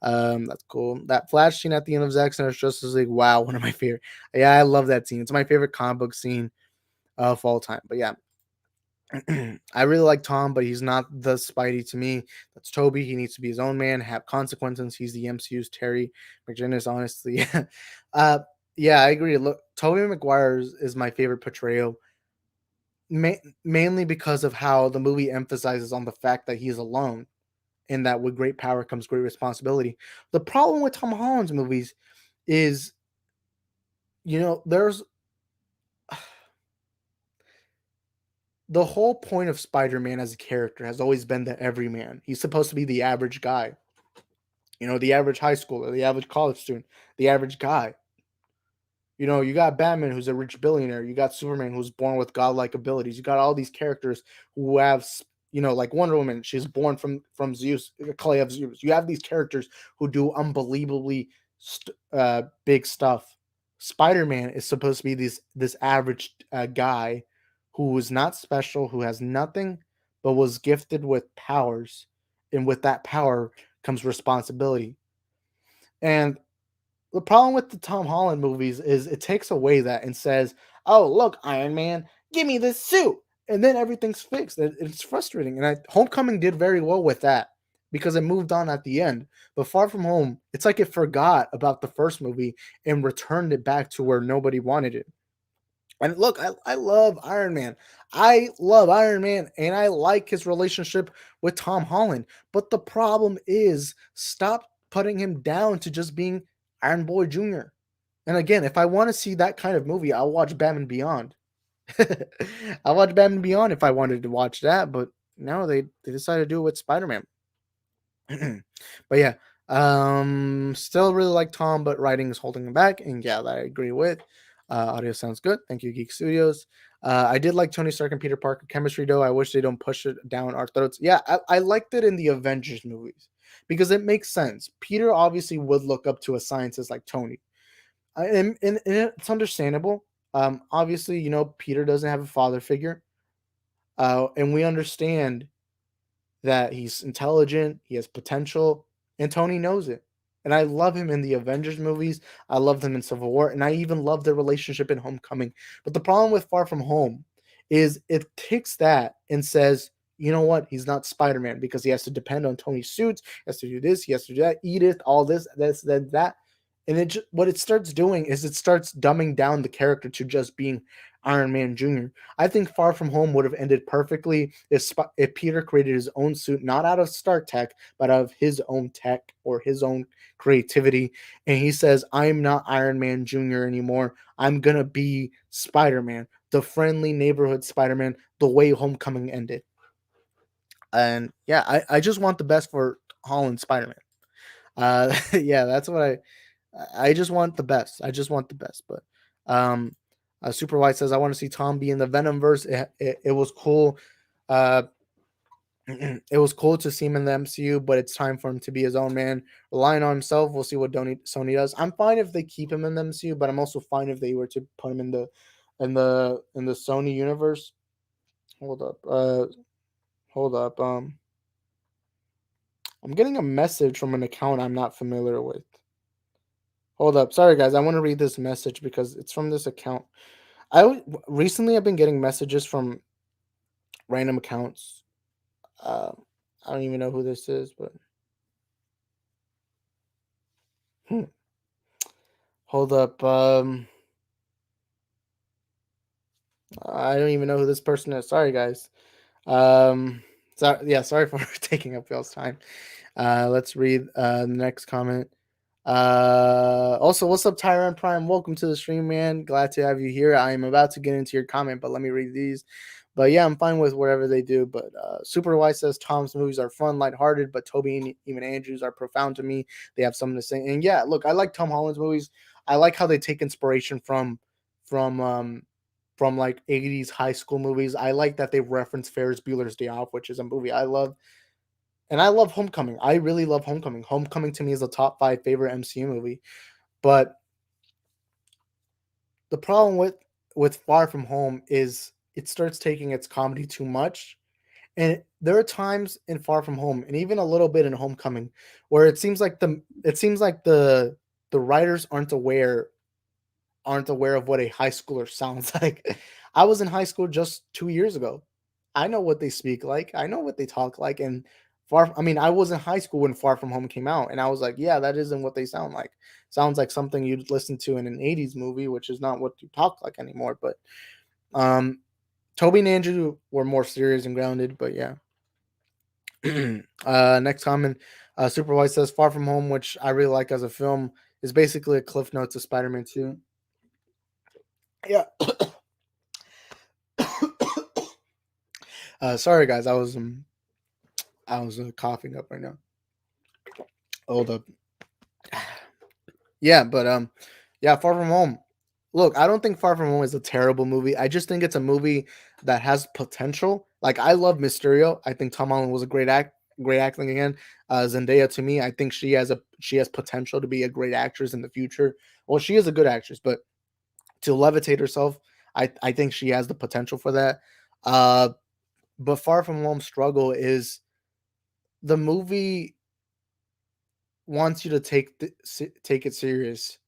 That's cool. That flash scene at the end of Zack Snyder's Justice League. Wow, one of my favorite. Yeah, I love that scene. It's my favorite comic book scene of all time. But yeah, I really like Tom, but he's not the Spidey to me. That's Toby. He needs to be his own man, have consequences. He's the MCU's Terry McGinnis, honestly. uh, yeah, I agree. Look, Toby Maguire is my favorite portrayal, mainly because of how the movie emphasizes on the fact that he's alone and that with great power comes great responsibility. The problem with Tom Holland's movies is, there's the whole point of Spider-Man as a character has always been the everyman. He's supposed to be the average guy, the average high schooler, the average college student, the average guy. You got Batman, who's a rich billionaire. You got Superman, who's born with godlike abilities. You got all these characters who have, like Wonder Woman. She's born from Zeus, clay of Zeus. You have these characters who do unbelievably big stuff. Spider-Man is supposed to be this average guy who is not special, who has nothing, but was gifted with powers, and with that power comes responsibility. And the problem with the Tom Holland movies is it takes away that and says, "Oh, look, Iron Man, give me this suit," and then everything's fixed. It's frustrating. And Homecoming did very well with that. because it moved on at the end. But Far From Home, it's like it forgot about the first movie and returned it back to where nobody wanted it. And look, I love Iron Man. I love Iron Man and I like his relationship with Tom Holland. But the problem is, stop putting him down to just being Iron Boy Jr. And again, if I want to see that kind of movie, I'll watch Batman Beyond. I'll watch Batman Beyond if I wanted to watch that, but no, they decided to do it with Spider-Man. But yeah, still really like Tom, but writing is holding him back, and yeah, that I agree with. Audio sounds good. Thank you, Geek Studios. I did like Tony Stark and Peter Parker chemistry, though. I wish they don't push it down our throats. Yeah, I liked it in the Avengers movies because it makes sense. Peter obviously would look up to a scientist like Tony, and it's understandable. Obviously, Peter doesn't have a father figure, and we understand that he's intelligent, he has potential, and Tony knows it. And I love him in the Avengers movies. I love him in Civil War, and I even love their relationship in Homecoming. But the problem with Far From Home is it takes that and says, you know what? He's not Spider-Man because he has to depend on Tony's suits, he has to do this, he has to do that, Edith, all this, that. And what it starts doing is it starts dumbing down the character to just being Iron Man Jr. I think Far From Home would have ended perfectly if Peter created his own suit, not out of Stark tech, but out of his own tech or his own creativity. And he says, I'm not Iron Man Jr. anymore. I'm going to be Spider Man, the friendly neighborhood Spider Man, the way Homecoming ended. And yeah, I just want the best for Holland Spider Man. Yeah, that's what I just want the best. I just want the best. But um, Super White says I want to see Tom be in the Venomverse. It was cool. Uh, it was cool to see him in the MCU, but it's time for him to be his own man, relying on himself. We'll see what Sony does. I'm fine if they keep him in the MCU, but I'm also fine if they were to put him in the Sony universe. Hold up. Hold up. I'm getting a message from an account I'm not familiar with. Hold up. Sorry, guys. I want to read this message because it's from this account. Recently I've been getting messages from random accounts. I don't even know who this is, but hmm, hold up. I don't even know who this person is. Sorry, guys. Um, sorry for taking up y'all's time. Let's read the next comment. Also, what's up, Tyrant Prime? Welcome to the stream, man. Glad to have you here. I am about to get into your comment, but let me read these. But yeah, I'm fine with whatever they do. But Super White says Tom's movies are fun, lighthearted, but Toby and even Andrews are profound to me. They have something to say. And yeah, look, I like Tom Holland's movies. I like how they take inspiration from from like 80s high school movies. I like that they reference Ferris Bueller's Day Off, which is a movie I love. And I love Homecoming. I really love Homecoming. Homecoming to me is a top 5 favorite MCU movie. But the problem with Far From Home is it starts taking its comedy too much. And there are times in Far From Home and even a little bit in Homecoming where it seems like the writers aren't aware of what a high schooler sounds like. I was in high school just 2 years ago. I know what they speak like. I know what they talk like. And I was in high school when Far From Home came out, and I was like, yeah, that isn't what they sound like. Sounds like something you'd listen to in an 80s movie, which is not what you talk like anymore. But um, Toby and Andrew were more serious and grounded. But yeah. Next comment. Super White says Far From Home, which I really like as a film, is basically a cliff notes of Spider-Man 2. Yeah. Sorry guys, I was coughing up right now. Hold up. Yeah, but yeah, Far From Home. Look, I don't think Far From Home is a terrible movie. I just think it's a movie that has potential. Like I love Mysterio. I think Tom Holland was a great acting again. Zendaya to me, I think she has potential to be a great actress in the future. Well, she is a good actress, but to levitate herself, I think she has the potential for that. Uh, but Far From Home's struggle is the movie wants you to take it serious,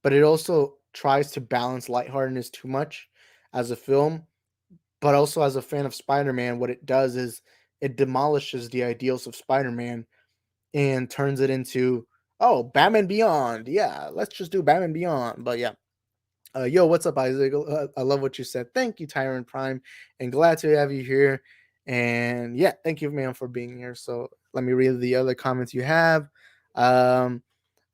but it also tries to balance lightheartedness too much as a film. But also as a fan of Spider-Man, what it does is it demolishes the ideals of Spider-Man and turns it into, oh, Batman Beyond. Yeah, let's just do Batman Beyond. But yeah. Yo, what's up, Isaac? I love what you said. Thank you, Tyrant Prime, and glad to have you here. And yeah, thank you, man, for being here. So let me read the other comments you have. Um,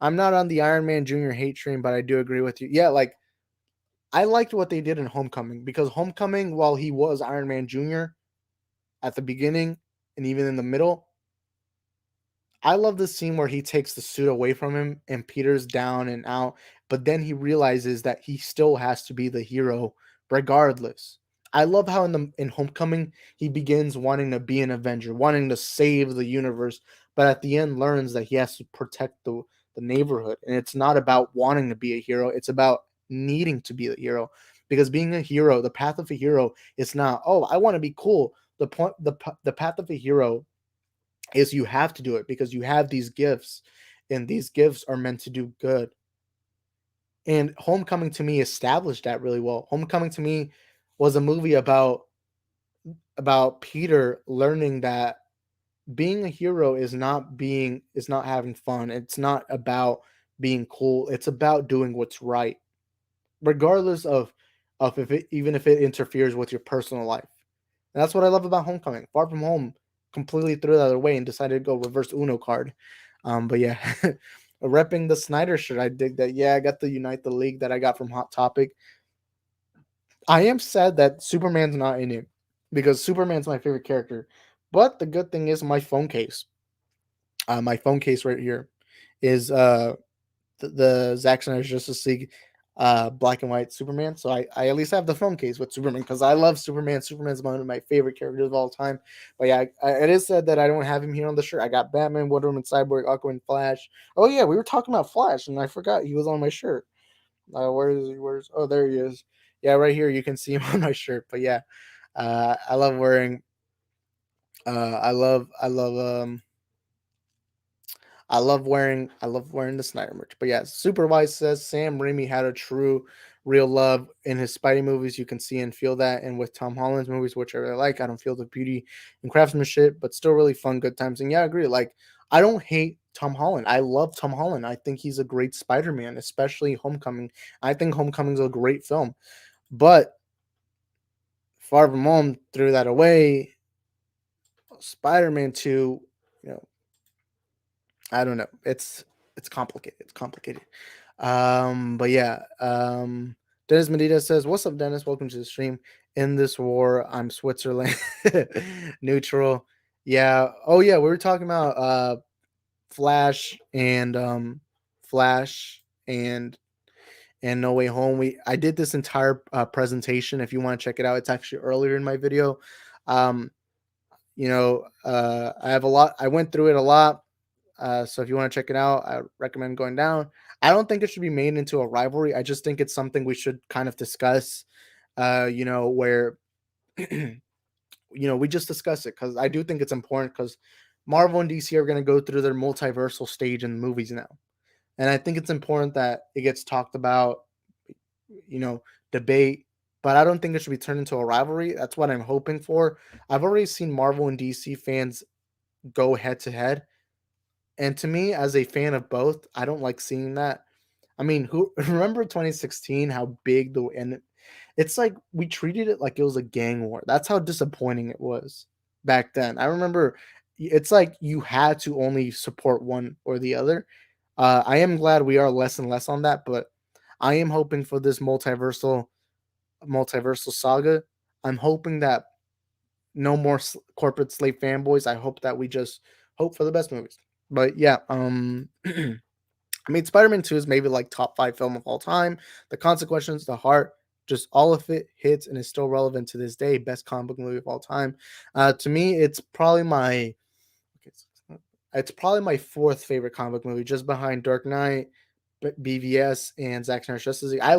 I'm not on the Iron Man Junior hate train, but I do agree with you. Yeah, like I liked what they did in Homecoming, because Homecoming, while he was Iron Man Junior at the beginning and even in the middle, I love the scene where he takes the suit away from him and Peter's down and out, but then he realizes that he still has to be the hero regardless. I love how in Homecoming he begins wanting to be an Avenger, wanting to save the universe, but at the end learns that he has to protect the neighborhood. And it's not about wanting to be a hero, it's about needing to be the hero. Because being a hero, the path of a hero is not, oh, I want to be cool. The path of a hero is you have to do it because you have these gifts, and these gifts are meant to do good. And Homecoming to me established that really well. Homecoming to me was a movie about Peter learning that being a hero is not having fun. It's not about being cool. It's about doing what's right, regardless of if it, even if it interferes with your personal life. And that's what I love about Homecoming. Far From Home completely threw that away and decided to go reverse Uno card. But yeah, repping the Snyder shirt, I dig that. Yeah, I got the Unite the League that I got from Hot Topic. I am sad that Superman's not in it because Superman's my favorite character. But the good thing is my phone case right here is the Zack Snyder's Justice League black and white Superman. So I at least have the phone case with Superman because I love Superman. Superman's one of my favorite characters of all time. But yeah, it is said that I don't have him here on the shirt. I got Batman, Wonder Woman, Cyborg, Aquaman, Flash. Oh yeah, we were talking about Flash and I forgot he was on my shirt. Where is he? Where's Oh, there he is. Yeah, right here you can see him on my shirt. But yeah, I love wearing I love I love wearing the Snyder merch. But yeah, Superwise says Sam Raimi had a true real love in his Spidey movies. You can see and feel that. And with Tom Holland's movies, which I really like, I don't feel the beauty and craftsmanship, but still really fun, good times. And yeah, I agree. Like, I don't hate Tom Holland. I love Tom Holland. I think he's a great Spider-Man, especially Homecoming. I think Homecoming's a great film. But Far From Home threw that away. Spider-Man 2, you know, I don't know. It's complicated. It's complicated. But yeah. Dennis Medina says, "What's up, Dennis? Welcome to the stream. In this war, I'm Switzerland neutral." Yeah. Oh yeah, we were talking about Flash and Flash and No Way Home. I did this entire presentation. If you want to check it out, it's actually earlier in my video. Um, I have a lot. I went through it a lot. So if you want to check it out, I recommend going down. I don't think it should be made into a rivalry. I just think it's something we should kind of discuss. Where we just discuss it because I do think it's important because Marvel and DC are going to go through their multiversal stage in movies now, and I think it's important that it gets talked about, debate. But I don't think it should be turned into a rivalry. That's what I'm hoping for. I've already seen Marvel and DC fans go head to head. And to me, as a fan of both, I don't like seeing that. I mean, who remember 2016? How big the and it's like we treated it like it was a gang war. That's how disappointing it was back then. I remember it's like you had to only support one or the other. I am glad we are less and less on that, but I am hoping for this multiversal saga. I'm hoping that no more corporate slave fanboys. I hope that we just hope for the best movies. But yeah, I mean, Spider-Man 2 is maybe like top 5 film of all time. The consequences, the heart, just all of it hits and is still relevant to this day. Best comic book movie of all time. To me, it's probably my fourth favorite comic book movie, just behind Dark Knight, BVS, and Zack Snyder's Justice League. I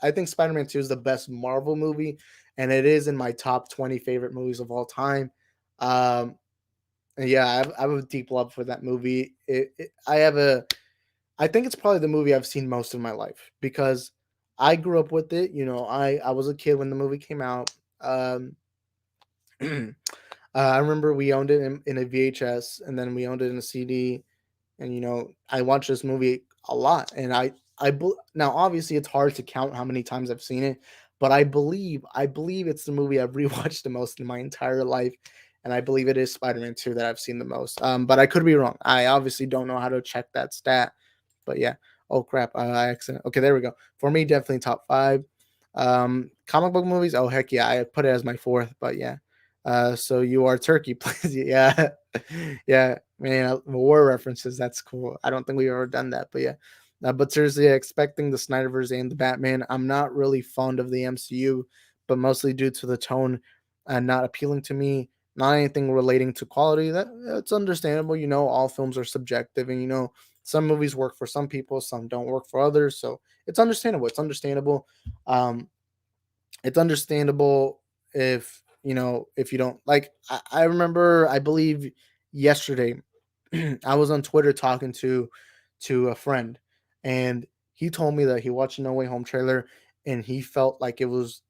think Spider-Man 2 is the best Marvel movie, and it is in my top 20 favorite movies of all time. Um, and yeah, I have a deep love for that movie. I think it's probably the movie I've seen most of my life because I grew up with it. I was a kid when the movie came out. I remember we owned it in a VHS, and then we owned it in a CD. And I watched this movie a lot, and now obviously it's hard to count how many times I've seen it, but I believe it's the movie I've rewatched the most in my entire life, and I believe it is Spider-Man 2 that I've seen the most. But I could be wrong. I obviously don't know how to check that stat, but yeah. Oh crap! I accident. Okay, there we go. For me, definitely top five. Comic book movies. Oh heck yeah, I put it as my fourth. But yeah. So you are Turkey, please. Yeah, yeah, man. War references. That's cool. I don't think we've ever done that, but yeah. But seriously, expecting the Snyderverse and the Batman. I'm not really fond of the MCU, but mostly due to the tone and not appealing to me. Not anything relating to quality. That's understandable. All films are subjective, and some movies work for some people, some don't work for others. So it's understandable. It's understandable. Um, it's understandable if you don't like. I remember, I believe yesterday, I was on Twitter talking to a friend, and he told me that he watched No Way Home trailer and he felt like it was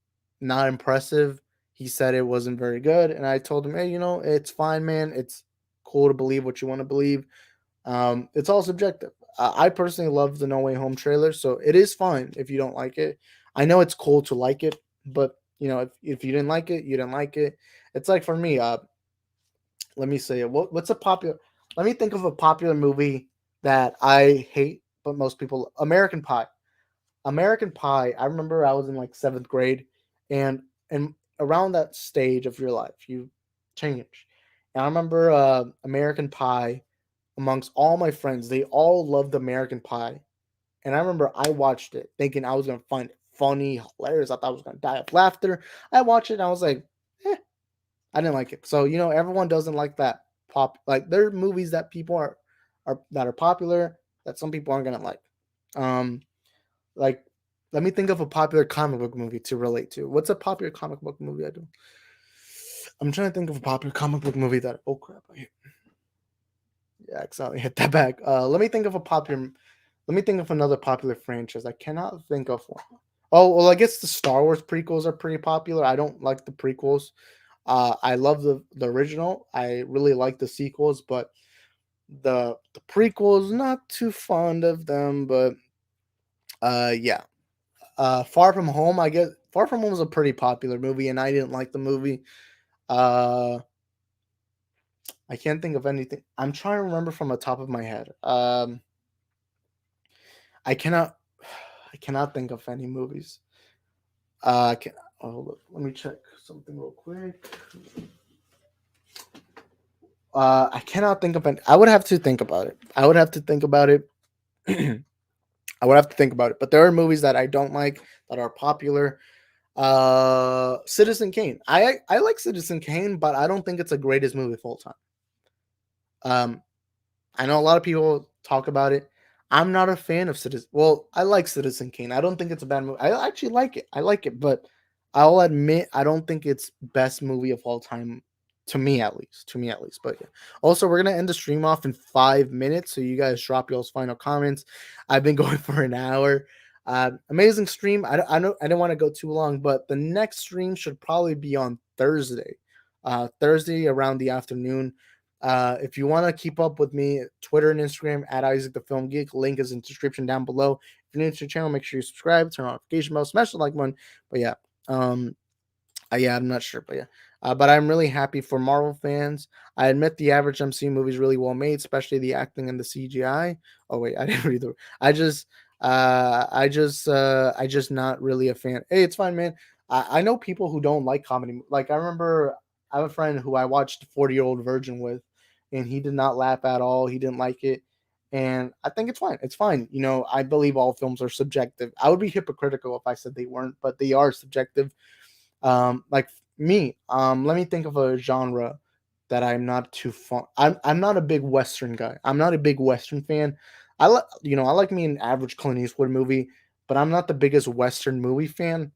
not impressive. He said it wasn't very good, and I told him, hey, it's fine, man. It's cool to believe what you want to believe. It's all subjective. I personally love the No Way Home trailer, so it is fine if you don't like it. I know it's cool to like it, but if you didn't like it, you didn't like it. It's like for me. Let me say it. What's a popular? Let me think of a popular movie that I hate, but most people. American Pie. American Pie. I remember I was in like seventh grade, and around that stage of your life, you change. And I remember American Pie amongst all my friends. They all loved American Pie. And I remember I watched it thinking I was going to find it funny, hilarious. I thought I was going to die of laughter. I watched it and I was like, I didn't like it. So, everyone doesn't like that pop. Like, there are movies that people are that are popular that some people aren't going to like. Um, like, let me think of a popular comic book movie to relate to. What's a popular comic book movie I do? I'm trying to think of a popular comic book movie that, oh crap, yeah, accidentally hit that back. Let me think of another popular franchise. I cannot think of one. Oh well, I guess the Star Wars prequels are pretty popular. I don't like the prequels. I love the original. I really like the sequels, but the prequels, not too fond of them. But yeah. Far From Home. I guess Far From Home is a pretty popular movie, and I didn't like the movie. Uh, I can't think of anything. I'm trying to remember from the top of my head. I cannot I cannot think of any movies. Can, oh, look, let me check something real quick. I cannot think of any. I would have to think about it. I would have to think about it. I would have to think about it. But there are movies that I don't like that are popular. Citizen Kane. I like Citizen Kane, but I don't think it's the greatest movie of all time. Um, I know a lot of people talk about it. I'm not a fan of Citizen. Well, I like Citizen Kane. I don't think it's a bad movie. I actually like it. I like it, but I'll admit I don't think it's best movie of all time to me at least. To me at least. But yeah. Also, we're gonna end the stream off in 5 minutes, so you guys drop y'all's final comments. I've been going for an hour. Amazing stream. I don't I didn't want to go too long, but the next stream should probably be on Thursday. Thursday around the afternoon. If you want to keep up with me, Twitter and Instagram at Isaac the Film Geek. Link is in the description down below. If you're new to the channel, make sure you subscribe, turn on notification bell, smash the like button. But yeah, um, yeah, I'm not sure, but yeah. But I'm really happy for Marvel fans. I admit the average MCU movie is really well made, especially the acting and the CGI. Oh wait, I didn't read the. I just not really a fan. Hey, it's fine, man. I know people who don't like comedy. Like I remember, I have a friend who I watched 40-Year-Old Virgin with, and he did not laugh at all. He didn't like it, and I think it's fine. It's fine. I believe all films are subjective. I would be hypocritical if I said they weren't, but they are subjective. Like me, let me think of a genre that I'm not too fun. I'm not a big Western guy. I'm not a big Western fan. I like me an average Clint Eastwood movie, but I'm not the biggest Western movie fan.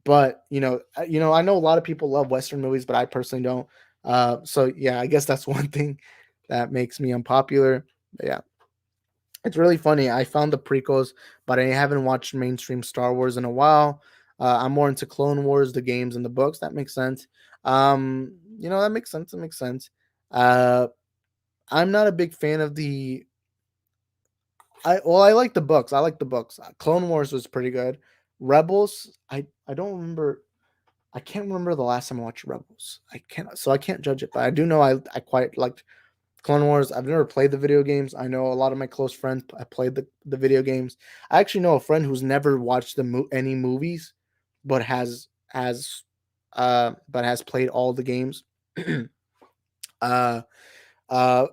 But I know a lot of people love Western movies, but I personally don't. So yeah, I guess that's one thing that makes me unpopular. But yeah, it's really funny. I found the prequels, but I haven't watched mainstream Star Wars in a while. I'm more into Clone Wars, the games and the books. That makes sense. That makes sense. That makes sense. Uh, I'm not a big fan of the. I like the books. I like the books. Clone Wars was pretty good. Rebels, I don't remember. I can't remember the last time I watched Rebels. I can't judge it, but I do know I quite liked Clone Wars. I've never played the video games. I know a lot of my close friends I played the video games. I actually know a friend who's never watched any movies, but has played all the games. uh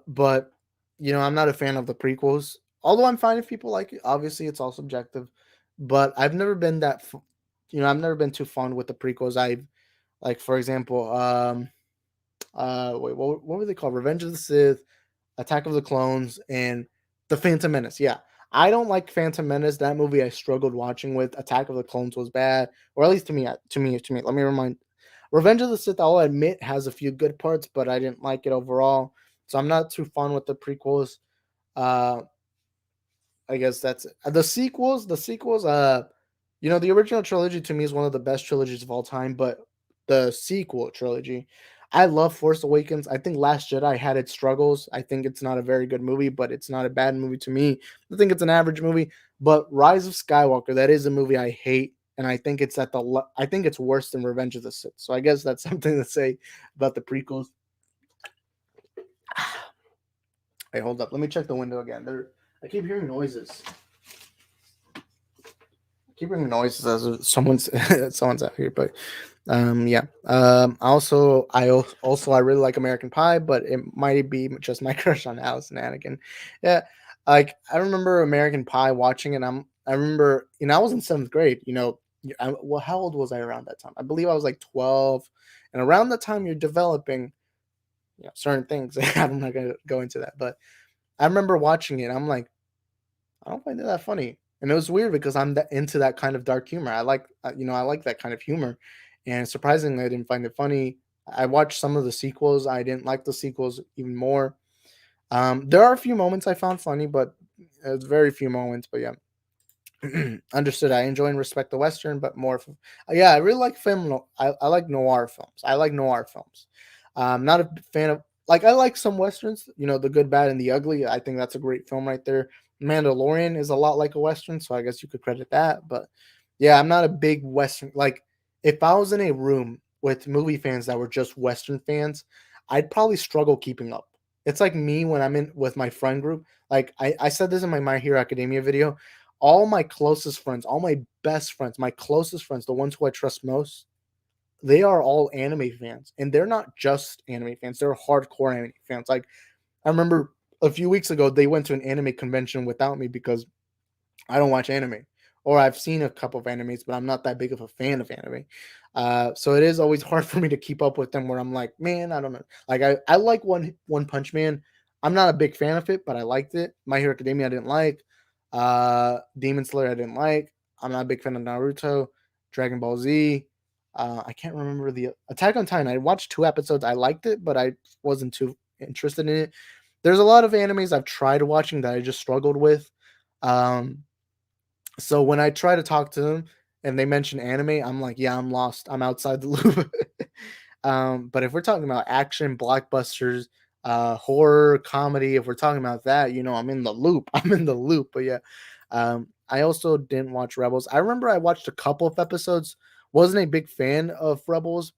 but I'm not a fan of the prequels. Although I'm fine if people like it. Obviously, it's all subjective. But I've never been I've never been too fond with the prequels. I've like, for example, wait, what were they called? Revenge of the Sith, Attack of the Clones, and The Phantom Menace. Yeah. I don't like Phantom Menace. That movie I struggled watching with. Attack of the Clones was bad, or at least to me. To me. Let me remind. Revenge of the Sith, I'll admit, has a few good parts, but I didn't like it overall. So I'm not too fond with the prequels. Uh, I guess that's it. The sequels. The sequels. The original trilogy to me is one of the best trilogies of all time. But the sequel trilogy, I love Force Awakens. I think Last Jedi had its struggles. I think it's not a very good movie, but it's not a bad movie to me. I think it's an average movie. But Rise of Skywalker, that is a movie I hate, and I think I think it's worse than Revenge of the Sith. So I guess that's something to say about the prequels. Hey, hold up. Let me check the window again. I keep hearing noises. Keep hearing noises as someone's someone's out here, but yeah. I really like American Pie, but it might be just my crush on Alice and Anakin. Yeah, like I remember American Pie watching it. I remember, I was in seventh grade. Well, how old was I around that time? I believe I was like 12, and around the time you're developing, certain things. I'm not gonna go into that, but I remember watching it. I'm like, I don't find it that funny. And it was weird because I'm into that kind of dark humor. I like that kind of humor. And surprisingly, I didn't find it funny. I watched some of the sequels. I didn't like the sequels even more. There are a few moments I found funny, but it's very few moments. But yeah, understood. I enjoy and respect the Western, but more. Yeah, I really like film. I like noir films. I like noir films. I'm not a fan of I like some westerns. The Good, Bad, and the Ugly. I think that's a great film right there. Mandalorian is a lot like a western, so I guess you could credit that. But yeah, I'm not a big western. Like, if I was in a room with movie fans that were just western fans, I'd probably struggle keeping up. It's like me when I'm in with my friend group. Like I said this in my My Hero Academia video. All my closest friends, all my best friends, my closest friends, the ones who I trust most, they are all anime fans. And they're not just anime fans, they're hardcore anime fans. Like, I remember a few weeks ago, they went to an anime convention without me because I don't watch anime, or I've seen a couple of animes, but I'm not that big of a fan of anime. So it is always hard for me to keep up with them. Where I'm like, man, I don't know. Like I like One Punch Man. I'm not a big fan of it, but I liked it. My Hero Academia I didn't like. Demon Slayer I didn't like. I'm not a big fan of Naruto, Dragon Ball Z. I can't remember the Attack on Titan. I watched 2 episodes. I liked it, but I wasn't too interested in it. There's a lot of animes I've tried watching that I just struggled with. Um, so when I try to talk to them and they mention anime, I'm like, yeah, I'm lost. I'm outside the loop. But if we're talking about action, blockbusters, horror, comedy, if we're talking about that, I'm in the loop. I'm in the loop. But yeah, I also didn't watch Rebels. I remember I watched a couple of episodes. Wasn't a big fan of Rebels,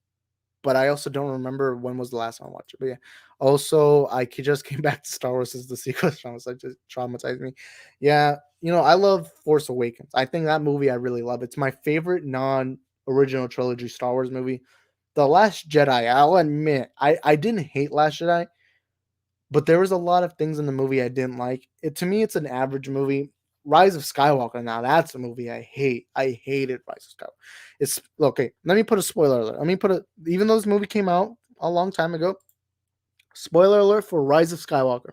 but I also don't remember when was the last time I watched it. But yeah, also just came back to Star Wars as the sequel just traumatized me. Yeah, I love Force Awakens. I think that movie I really love. It's my favorite non-original trilogy Star Wars movie. The Last Jedi, I'll admit, I didn't hate Last Jedi, but there was a lot of things in the movie I didn't like. To me, it's an average movie. Rise of Skywalker, now that's a movie I hate. I hated Rise of Skywalker. It's okay. Let me put a spoiler alert. Let me put a Even though this movie came out a long time ago, spoiler alert for Rise of Skywalker.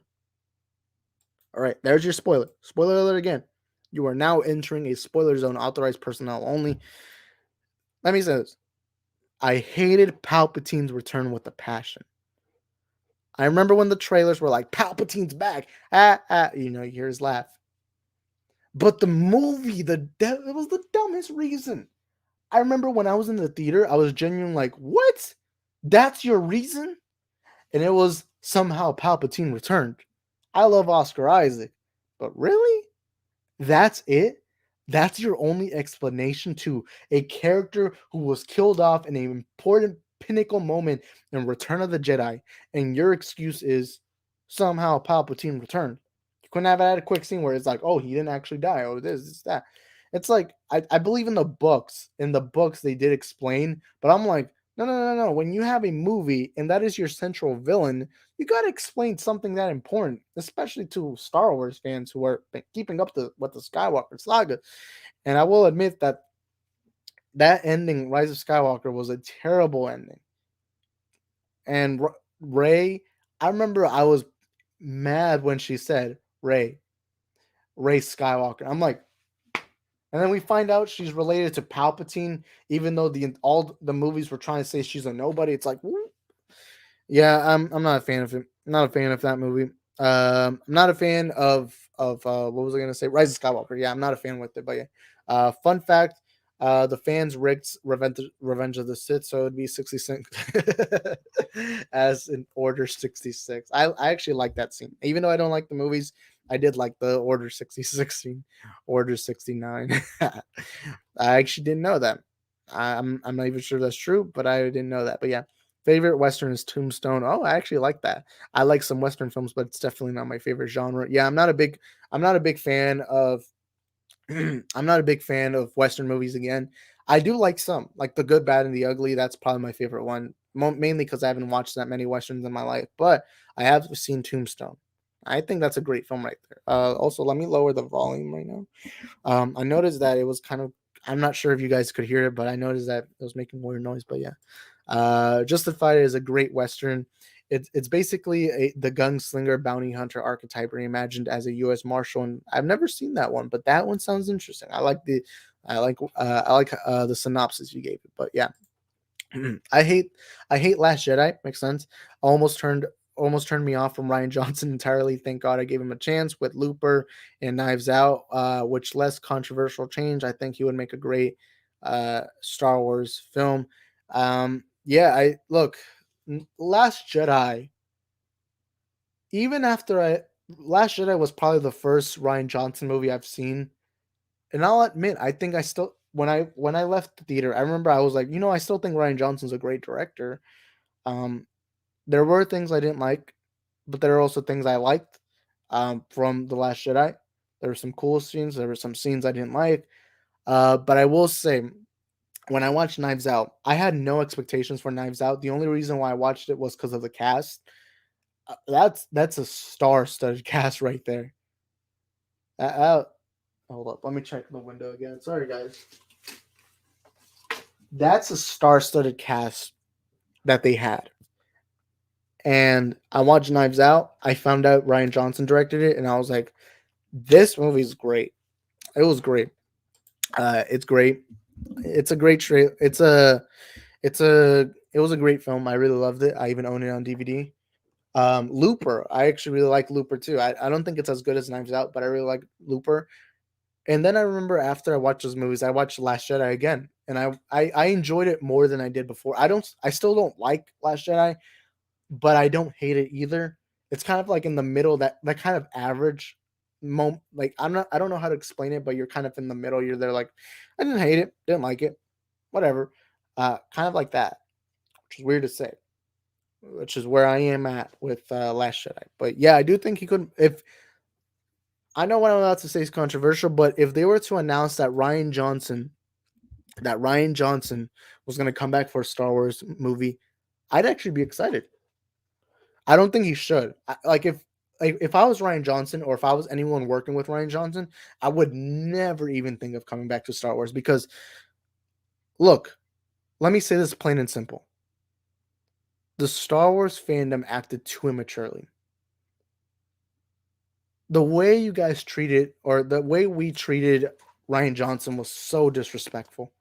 All right, there's your spoiler. Spoiler alert again. You are now entering a spoiler zone, authorized personnel only. Let me say this. I hated Palpatine's return with a passion. I remember when the trailers were like, Palpatine's back. You hear his laugh. But the movie, it was the dumbest reason. I remember when I was in the theater, I was genuinely like, what? That's your reason? And it was somehow Palpatine returned. I love Oscar Isaac, but really? That's it? That's your only explanation to a character who was killed off in an important pinnacle moment in Return of the Jedi, and your excuse is somehow Palpatine returned. You couldn't have had a quick scene where it's like, oh, he didn't actually die. Oh, this, that. It's like I believe in the books. In the books, they did explain, but I'm like, no, no, no, no. When you have a movie and that is your central villain, you got to explain something that important, especially to Star Wars fans who are keeping up with the Skywalker saga. And I will admit that that ending, Rise of Skywalker, was a terrible ending. And Ray, I remember I was mad when she said Ray Skywalker. I'm like, and then we find out she's related to Palpatine, even though all the movies were trying to say she's a nobody. It's like, yeah, I'm not a fan of it. Not a fan of that movie. I'm not a fan of what was I gonna say? Rise of Skywalker. Yeah, I'm not a fan with it. But yeah, fun fact: the fans rigged Revenge of the Sith, so it'd be 66 as in Order 66. I actually like that scene, even though I don't like the movies. I did like the Order 66 scene, Order 69. I actually didn't know that. I'm not even sure that's true, but I didn't know that. But yeah, favorite Western is Tombstone. Oh, I actually like that. I like some Western films, but it's definitely not my favorite genre. Yeah, I'm not a big fan of I'm not a big fan of Western movies again. I do like some, like The Good, Bad, and the Ugly. That's probably my favorite one, mainly because I haven't watched that many Westerns in my life, but I have seen Tombstone. I think that's a great film right there. Also, let me lower the volume right now. I noticed that it was kind of, I'm not sure if you guys could hear it, but I noticed that it was making weird noise. But yeah, Justified is a great Western. It's basically the gunslinger bounty hunter archetype reimagined as a U.S. Marshal, and I've never seen that one, but that one sounds interesting. I like the synopsis you gave it, but yeah, I hate I hate Last Jedi. Makes sense. Almost turned me off from Ryan Johnson entirely. Thank God I gave him a chance with Looper and Knives Out, which less controversial change. I think he would make a great Star Wars film. Yeah, I look Last Jedi. Even after I Last Jedi was probably the first Ryan Johnson movie I've seen, and I'll admit I think I still when I left the theater, I remember I was like, I still think Ryan Johnson's a great director. Um, there were things I didn't like, but there are also things I liked from The Last Jedi. There were some cool scenes. There were some scenes I didn't like. But I will say, when I watched Knives Out, I had no expectations for Knives Out. The only reason why I watched it was because of the cast. That's a star-studded cast right there. Hold up, let me check the window again. Sorry, guys. That's a star-studded cast that they had. And I watched Knives Out. I found out Ryan Johnson directed it, and I was like, "This movie's great. It was great. It's great. It's a great it was a great film. I really loved it. I even own it on DVD. Looper. I actually really like Looper too. I don't think it's as good as Knives Out, but I really like Looper. And then I remember after I watched those movies, I watched Last Jedi again, and I enjoyed it more than I did before. I still don't like Last Jedi, but I don't hate it either. It's kind of like in the middle, that kind of average moment. Like I don't know how to explain it, but you're kind of in the middle. You're there like, I didn't hate it, didn't like it, whatever. Kind of like that, which is weird to say, which is where I am at with Last Jedi. But yeah, I do think he could. If I know what I'm about to say is controversial, but if they were to announce that Ryan Johnson was going to come back for a Star Wars movie, I'd actually be excited. I don't think he should. If I was Ryan Johnson or if I was anyone working with Ryan Johnson, I would never even think of coming back to Star Wars because look, let me say this plain and simple. The Star Wars fandom acted too immaturely. The way you guys treated or the way we treated Ryan Johnson was so disrespectful.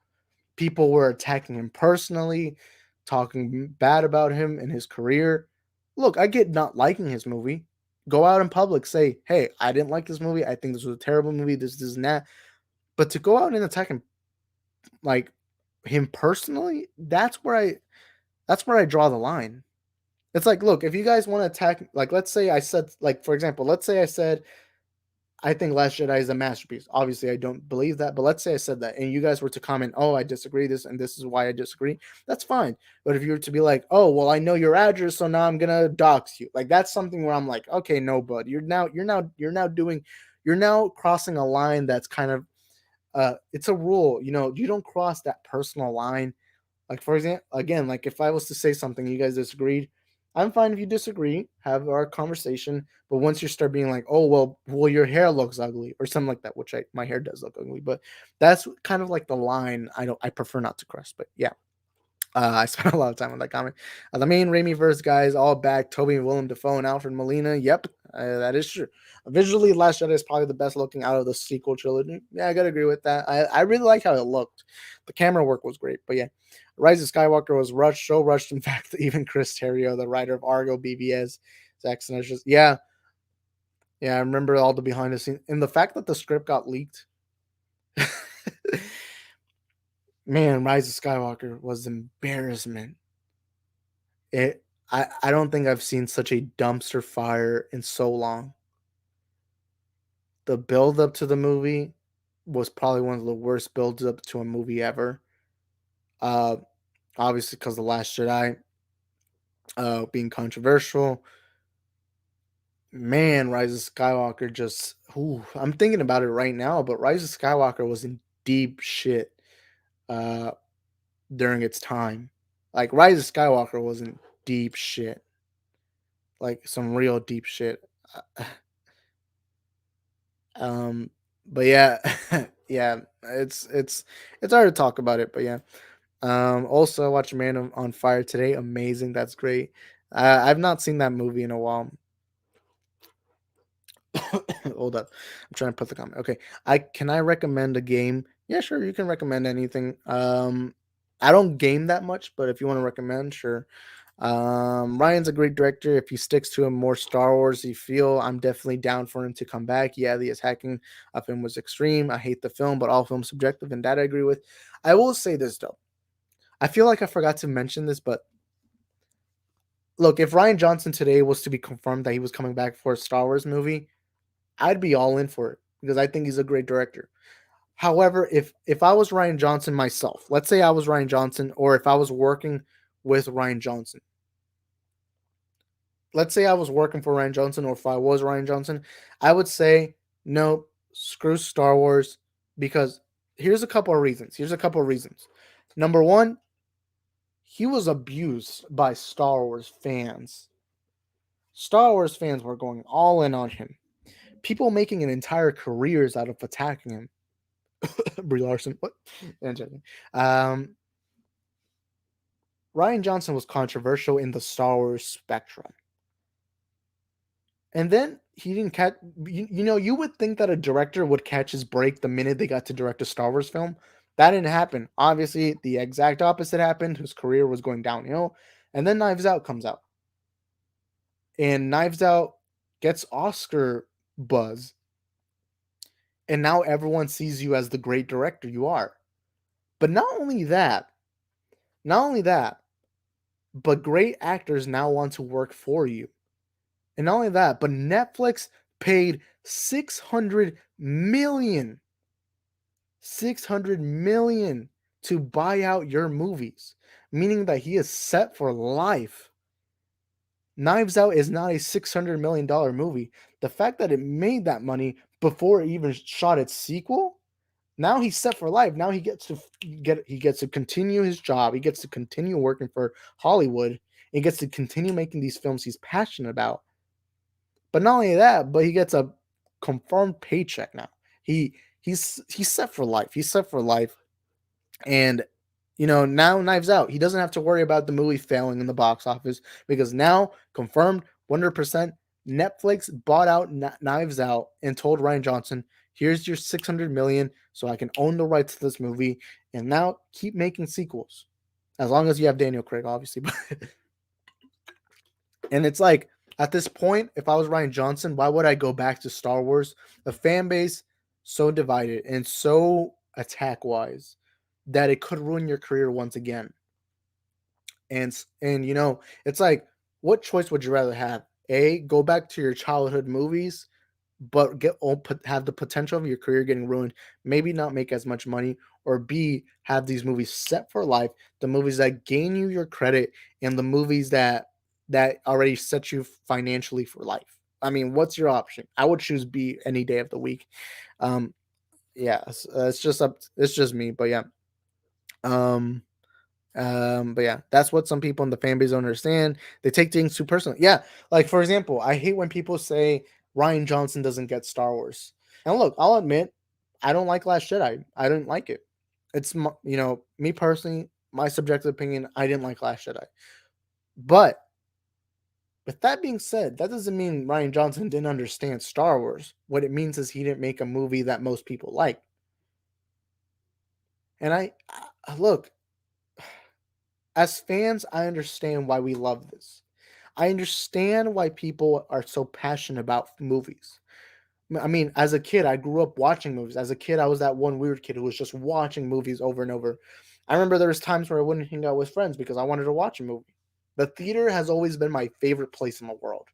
People were attacking him personally, talking bad about him and his career. Look, I get not liking his movie. Go out in public, say, "Hey, I didn't like this movie. I think this was a terrible movie. This, and that." But to go out and attack him, like him personally, That's where I draw the line. It's like, look, if you guys want to attack, like, let's say I said, like, for example, let's say I said, I think Last Jedi is a masterpiece. Obviously, I don't believe that, but let's say I said that, and you guys were to comment, "Oh, I disagree this, and this is why I disagree." That's fine. But if you were to be like, "Oh, well, I know your address, so now I'm gonna dox you," like that's something where I'm like, "Okay, no, bud, you're now crossing a line that's kind of it's a rule. You don't cross that personal line. Like, for example, again, like if I was to say something, you guys disagreed, I'm fine if you disagree, have our conversation. But once you start being like, oh, well, your hair looks ugly or something like that, which my hair does look ugly, but that's kind of like the line I prefer not to cross. But yeah. I spent a lot of time on that comment. The main Raimi verse guys all back. Toby and Willem Dafoe and Alfred Molina. Yep, that is true. Visually, Last Jedi is probably the best looking out of the sequel trilogy. Yeah, I gotta agree with that. I really like how it looked. The camera work was great. But yeah, Rise of Skywalker was rushed, so rushed. In fact, even Chris Terrio, the writer of Argo, BBS, Zack Snyder's just yeah. I remember all the behind the scenes and the fact that the script got leaked. Man, Rise of Skywalker was embarrassment. It I don't think I've seen such a dumpster fire in so long. The build up to the movie was probably one of the worst builds up to a movie ever. Uh Obviously because The Last Jedi being controversial. Man, Rise of Skywalker just I'm thinking about it right now, but Rise of Skywalker was in deep shit uh during its time. Like Rise of Skywalker was in deep shit. Like some real deep shit. Uh, Um, but yeah, yeah, it's hard to talk about it, but yeah. Also, I watched Man on Fire today. Amazing, that's great. I've not seen that movie in a while. Hold up, I'm trying to put the comment. Okay, I recommend a game? Yeah, sure, you can recommend anything. I don't game that much, but if you want to recommend, sure. Ryan's a great director. If he sticks to a more Star Warsy feel, I'm definitely down for him to come back. Yeah, the attacking of him was extreme. I hate the film, but all films subjective, and that I agree with. I will say this though. I feel like I forgot to mention this, but look, if Ryan Johnson today was to be confirmed that he was coming back for a Star Wars movie, I'd be all in for it because I think he's a great director. However, if I was Ryan Johnson myself, let's say I was Ryan Johnson, or if I was working with Ryan Johnson, let's say I was working for Ryan Johnson, or if I was Ryan Johnson, I would say no, screw Star Wars, because here's a couple of reasons. Number one, he was abused by Star Wars fans. Star Wars fans were going all in on him. People making an entire careers out of attacking him. Brie Larson, what? Um, Ryan Johnson was controversial in the Star Wars spectrum. And then he didn't catch. You would think that a director would catch his break the minute they got to direct a Star Wars film. That didn't happen. Obviously, the exact opposite happened. His career was going downhill. And then Knives Out comes out. And Knives Out gets Oscar buzz. And now everyone sees you as the great director you are. But not only that, but great actors now want to work for you. And not only that, but Netflix paid 600 million to buy out your movies, meaning that he is set for life. Knives Out is not a $600 million movie. The fact that it made that money before it even shot its sequel, now he's set for life. Now he gets to continue his job. He gets to continue working for Hollywood. He gets to continue making these films he's passionate about. But not only that, but he gets a confirmed paycheck now. He's set for life. He's set for life. And now Knives Out. He doesn't have to worry about the movie failing in the box office because now confirmed 100% Netflix bought out Knives Out and told Ryan Johnson, "Here's your 600 million so I can own the rights to this movie and now keep making sequels." As long as you have Daniel Craig, obviously. And it's like, at this point, if I was Ryan Johnson, why would I go back to Star Wars? The fan base so divided and so attack wise that it could ruin your career once again. And it's like, what choice would you rather have? A, go back to your childhood movies, but have the potential of your career getting ruined, maybe not make as much money, or B, have these movies set for life, the movies that gain you your credit, and the movies that already set you financially for life. I mean, what's your option? I would choose B any day of the week. Um, yeah, it's just me, but yeah. Um, but yeah, that's what some people in the fan base don't understand. They take things too personally. Yeah, like for example, I hate when people say Ryan Johnson doesn't get Star Wars. And look, I'll admit, I don't like Last Jedi. I didn't like it. It's me personally, my subjective opinion. I didn't like Last Jedi. But with that being said, that doesn't mean Ryan Johnson didn't understand Star Wars. What it means is he didn't make a movie that most people like. And look, as fans, I understand why we love this. I understand why people are so passionate about movies. I mean, as a kid, I grew up watching movies. As a kid, I was that one weird kid who was just watching movies over and over. I remember there was times where I wouldn't hang out with friends because I wanted to watch a movie. The theater has always been my favorite place in the world.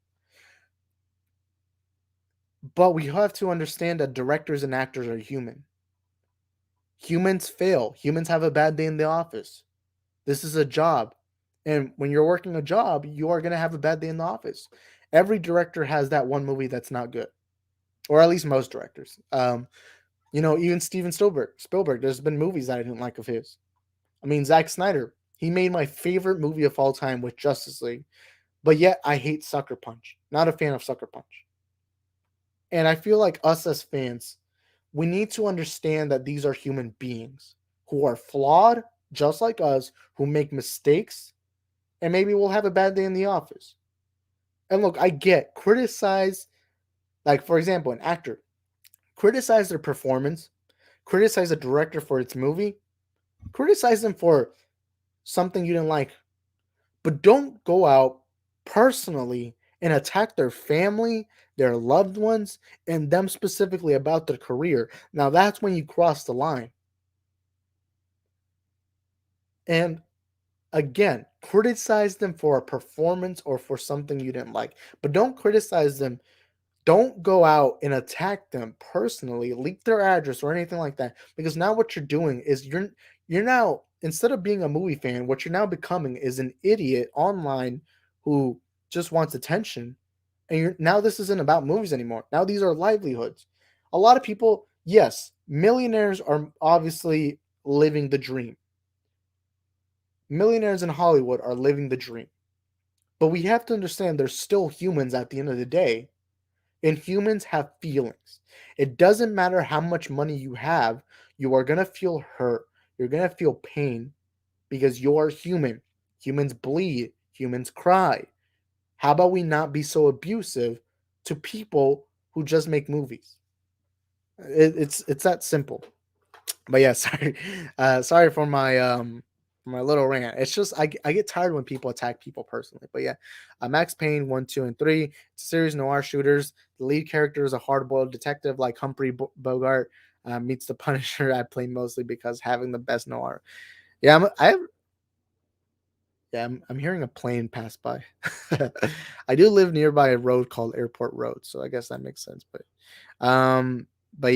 But we have to understand that directors and actors are human. Humans fail. Humans have a bad day in the office. This is a job. And when you're working a job, you are going to have a bad day in the office. Every director has that one movie that's not good, or at least most directors. Even Steven Spielberg, there's been movies that I didn't like of his. I mean, Zack Snyder, he made my favorite movie of all time with Justice League, but yet I hate Sucker Punch. Not a fan of Sucker Punch. And I feel like us as fans, we need to understand that these are human beings who are flawed, just like us, who make mistakes, and maybe we'll have a bad day in the office. And look, I get criticize, like for example, an actor, criticize their performance, criticize a director for its movie, criticize them for something you didn't like, but don't go out personally and attack their family, their loved ones, and them specifically about their career. Now that's when you cross the line. And again, criticize them for a performance or for something you didn't like, but don't criticize them. Don't go out and attack them personally, leak their address or anything like that. Because now what you're doing is you're now, instead of being a movie fan, what you're now becoming is an idiot online who just wants attention. And now this isn't about movies anymore. Now these are livelihoods. A lot of people, yes, millionaires are obviously living the dream. Millionaires in Hollywood are living the dream. But we have to understand they're still humans at the end of the day. And humans have feelings. It doesn't matter how much money you have, you are going to feel hurt. You're going to feel pain because you're human. Humans bleed, humans cry. How about we not be so abusive to people who just make movies? It's that simple. But yeah, sorry for my little rant. It's just I get tired when people attack people personally. But yeah, Max Payne 1, 2, and 3. It's a series of noir shooters. The lead character is a hard-boiled detective like Humphrey Bogart meets the Punisher. I play mostly because having the best noir. Yeah, I'm hearing a plane pass by. I do live nearby a road called Airport Road, so I guess that makes sense. Um, but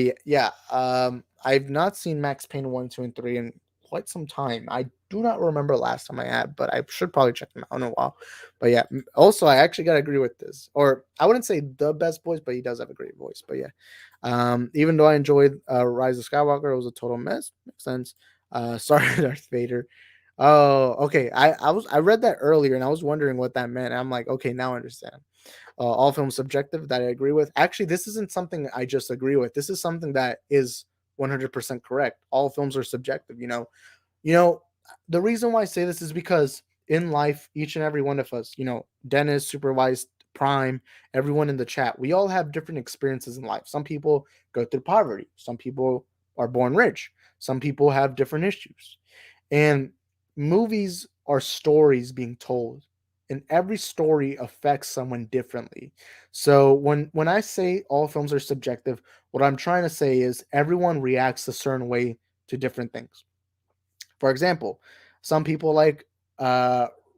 I've not seen Max Payne 1, 2, and 3 in quite some time. I do not remember last time I had, but I should probably check them out in a while. But yeah, also I actually gotta agree with this. Or I wouldn't say the best voice, but he does have a great voice. But yeah. Even though I enjoyed Rise of Skywalker, it was a total mess. Makes sense. Sorry, Darth Vader. Oh, okay. I read that earlier and I was wondering what that meant. I'm like, okay, now I understand. All films subjective that I agree with. Actually, this isn't something I just agree with. This is something that is 100% correct. All films are subjective. You know, the reason why I say this is because in life, each and every one of us, Dennis, Supervised, Prime, everyone in the chat, we all have different experiences in life. Some people go through poverty. Some people are born rich. Some people have different issues. And movies are stories being told, and every story affects someone differently. So when I say all films are subjective, what I'm trying to say is everyone reacts a certain way to different things. For example, some people like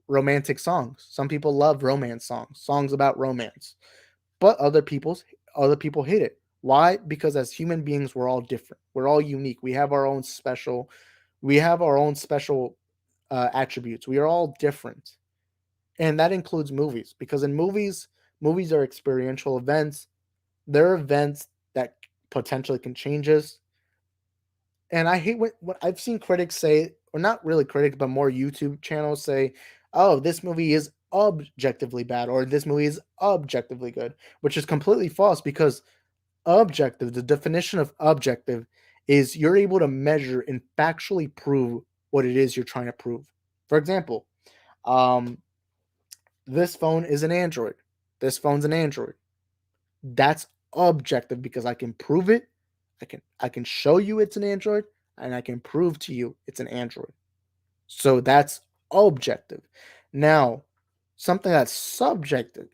romantic songs. Some people love romance songs, songs about romance. But other people hate it. Why? Because as human beings, we're all different. We're all unique. We have our own special attributes. We are all different, and that includes movies. Because in movies are experiential events. They're events that potentially can change us. And I hate what I've seen critics say, or not really critics, but more YouTube channels say, "Oh, this movie is objectively bad," or "This movie is objectively good," which is completely false because objective, the definition of objective is you're able to measure and factually prove what it is you're trying to prove. For example, um, this phone is an Android. This phone's an Android. That's objective because I can prove it. I can show you it's an Android and I can prove to you it's an Android. So that's objective. Now, something that's subjective.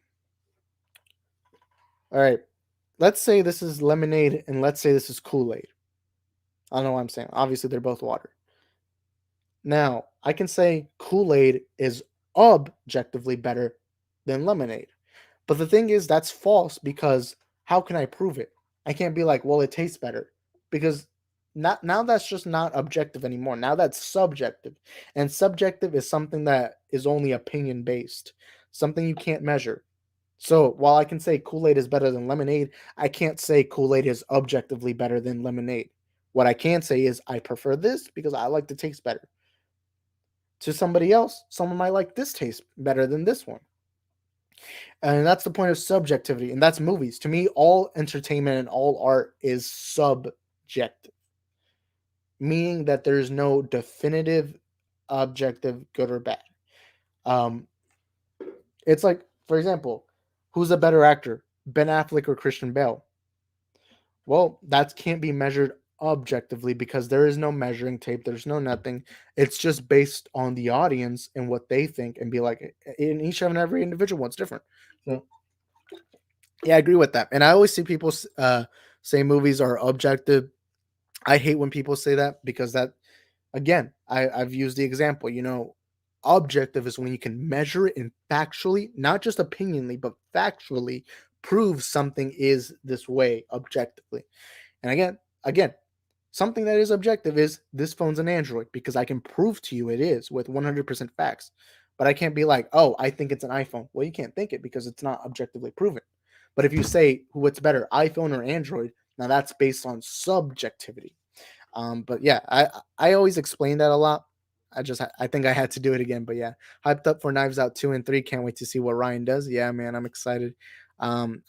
All right. Let's say this is lemonade and let's say this is Kool-Aid. I don't know what I'm saying. Obviously, they're both water. Now, I can say Kool-Aid is objectively better than lemonade. But the thing is, that's false because how can I prove it? I can't be like, well, it tastes better because not now that's just not objective anymore. Now that's subjective. And subjective is something that is only opinion based, something you can't measure. So while I can say Kool-Aid is better than lemonade, I can't say Kool-Aid is objectively better than lemonade. What I can say is I prefer this because I like the taste better. To somebody else, someone might like this taste better than this one. And that's the point of subjectivity, and that's movies. To me, all entertainment and all art is subjective, meaning that there's no definitive, objective, good or bad. Um, it's like, for example, who's a better actor, Ben Affleck or Christian Bale? Well, that can't be measured objectively because there is no measuring tape. There's no nothing. It's just based on the audience and what they think, and be like, in each and every individual one's different. So yeah, I agree with that. And I always see people say movies are objective. I hate when people say that because that, again, I've used the example, objective is when you can measure it and factually, not just opinionally, but factually prove something is this way objectively. And again, something that is objective is this phone's an Android because I can prove to you it is with 100% facts. But I can't be like, oh, I think it's an iPhone. Well, you can't think it because it's not objectively proven. But if you say what's better, iPhone or Android, now that's based on subjectivity. But yeah, I always explain that a lot. I think I had to do it again. But yeah, hyped up for Knives Out 2 and 3. Can't wait to see what Ryan does. Yeah, man, I'm excited. And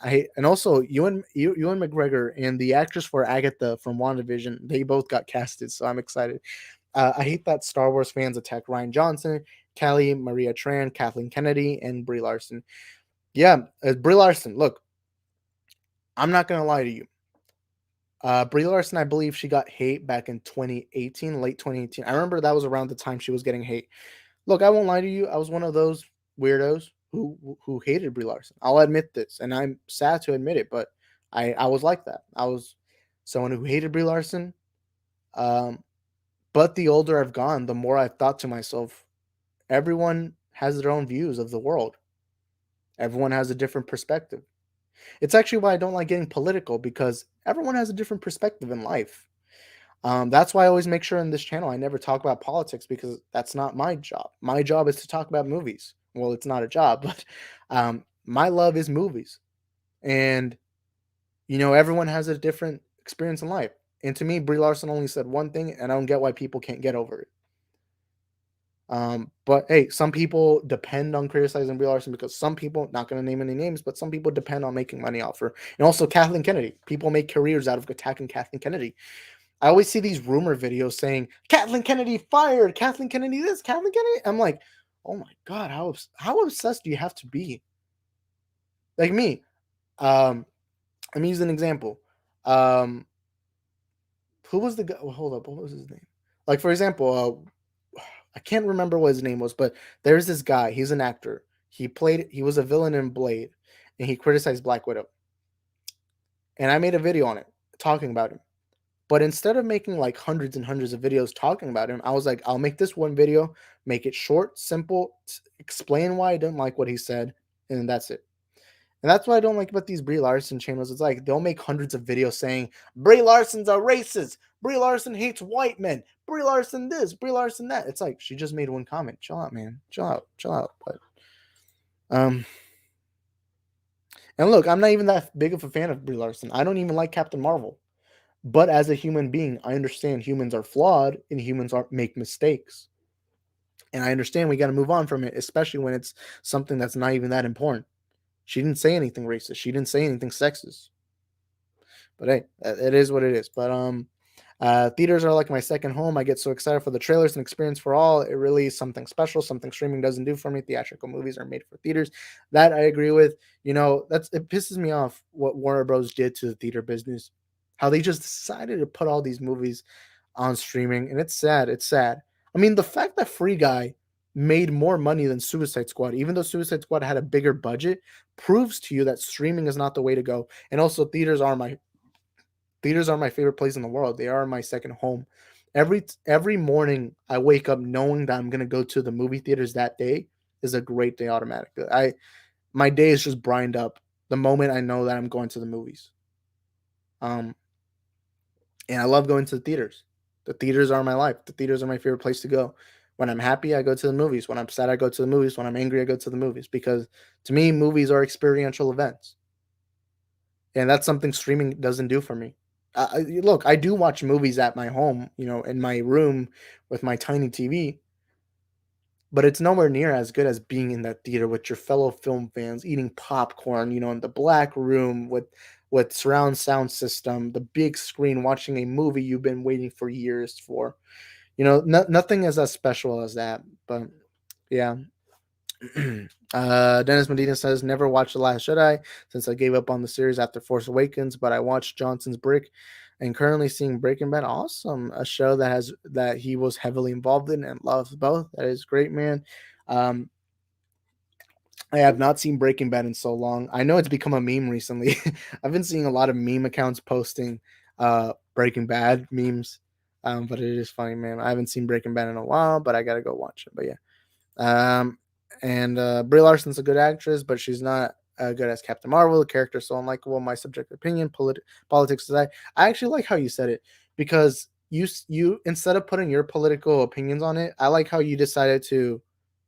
also Ewan McGregor and the actress for Agatha from WandaVision, they both got casted, so I'm excited. I hate that Star Wars fans attack Ryan Johnson, Callie Maria Tran, Kathleen Kennedy, and Brie Larson. Yeah, Brie Larson. Look, I'm not gonna lie to you. Brie Larson, I believe she got hate back in 2018, late 2018. I remember that was around the time she was getting hate. Look, I won't lie to you. I was one of those weirdos who hated Brie Larson. I'll admit this, and I'm sad to admit it, but I was like that. I was someone who hated Brie Larson. But the older I've gone, the more I've thought to myself, everyone has their own views of the world. Everyone has a different perspective. It's actually why I don't like getting political because everyone has a different perspective in life. That's why I always make sure in this channel I never talk about politics because that's not my job. My job is to talk about movies. Well, it's not a job, but my love is movies. And, everyone has a different experience in life. And to me, Brie Larson only said one thing, and I don't get why people can't get over it. But hey, some people depend on criticizing Brie Larson because some people, not going to name any names, but some people depend on making money off her. And also Kathleen Kennedy. People make careers out of attacking Kathleen Kennedy. I always see these rumor videos saying Kathleen Kennedy fired, Kathleen Kennedy this, Kathleen Kennedy. I'm like, oh my God, how obsessed do you have to be? Like me. Let me use an example. Who was the guy? Well, hold up, what was his name? Like, for example, I can't remember what his name was, but there's this guy. He's an actor. He was a villain in Blade, and he criticized Black Widow. And I made a video on it talking about him. But instead of making like hundreds and hundreds of videos talking about him, I was like, I'll make this one video, make it short, simple, explain why I didn't like what he said, and that's it. And that's what I don't like about these Brie Larson channels. It's like they'll make hundreds of videos saying Brie Larson's a racist. Brie Larson hates white men. Brie Larson this. Brie Larson that. It's like she just made one comment. Chill out, man. Chill out. Chill out. But um, and look, I'm not even that big of a fan of Brie Larson. I don't even like Captain Marvel. But as a human being, I understand humans are flawed and humans are make mistakes. And I understand we got to move on from it, especially when it's something that's not even that important. She didn't say anything racist. She didn't say anything sexist. But hey, it is what it is. But theaters are like my second home. I get so excited for the trailers and experience for all. It really is something special, something streaming doesn't do for me. Theatrical movies are made for theaters. That I agree with. You know, it pisses me off what Warner Bros. Did to the theater business. How they just decided to put all these movies on streaming, and it's sad. It's sad. I mean, the fact that Free Guy made more money than Suicide Squad, even though Suicide Squad had a bigger budget, proves to you that streaming is not the way to go. And also, theaters are my favorite place in the world. They are my second home. Every morning I wake up knowing that I'm gonna go to the movie theaters that day is a great day automatically. My day is just brined up the moment I know that I'm going to the movies. Um, and I love going to the theaters. The theaters are my life. The theaters are my favorite place to go. When I'm happy, I go to the movies. When I'm sad, I go to the movies. When I'm angry, I go to the movies because to me, movies are experiential events. And that's something streaming doesn't do for me. Look, I do watch movies at my home, in my room with my tiny TV, but it's nowhere near as good as being in that theater with your fellow film fans, eating popcorn, in the black room with surround sound system, the big screen, watching a movie you've been waiting for years for. Nothing is as special as that. But yeah. Dennis Medina says, never watched The Last Jedi since I gave up on the series after Force Awakens, but I watched Johnson's Brick and currently seeing Breaking Bad. Awesome. A show that he was heavily involved in and loves both. That is great, man. Um, I have not seen Breaking Bad in so long. I know it's become a meme recently. I've been seeing a lot of meme accounts posting Breaking Bad memes. But it is funny, man. I haven't seen Breaking Bad in a while, but I gotta go watch it. But yeah. And Brie Larson's a good actress, but she's not good as Captain Marvel. The character is so unlikable. My subjective opinion, politics aside, I actually like how you said it because you instead of putting your political opinions on it, I like how you decided to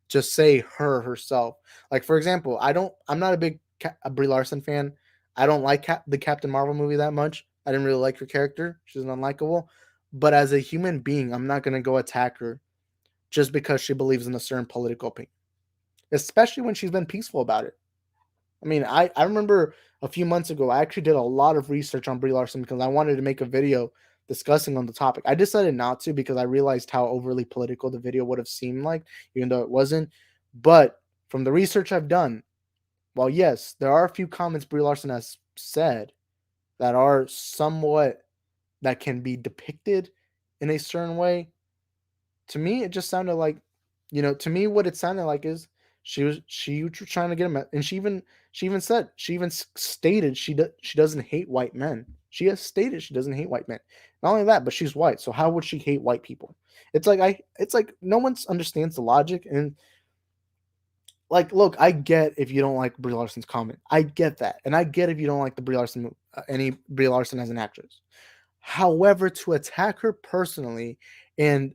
just say herself. Like for example, I'm not a big a Brie Larson fan. I don't like the Captain Marvel movie that much. I didn't really like her character. She's unlikable. But as a human being, I'm not gonna go attack her just because she believes in a certain political opinion, especially when she's been peaceful about it. I mean, I remember a few months ago, I actually did a lot of research on Brie Larson because I wanted to make a video discussing on the topic. I decided not to because I realized how overly political the video would have seemed like, even though it wasn't. But from the research I've done, while yes, there are a few comments Brie Larson has said that are somewhat that can be depicted in a certain way, to me, it just sounded like, to me, what it sounded like is she was trying to get him, and she even stated she doesn't hate white men. She has stated she doesn't hate white men. Not only that, but she's white, so how would she hate white people? It's like no one understands the logic, and like, look, I get if you don't like Brie Larson's comment, I get that, and I get if you don't like the Brie Larson, any Brie Larson as an actress. However, to attack her personally and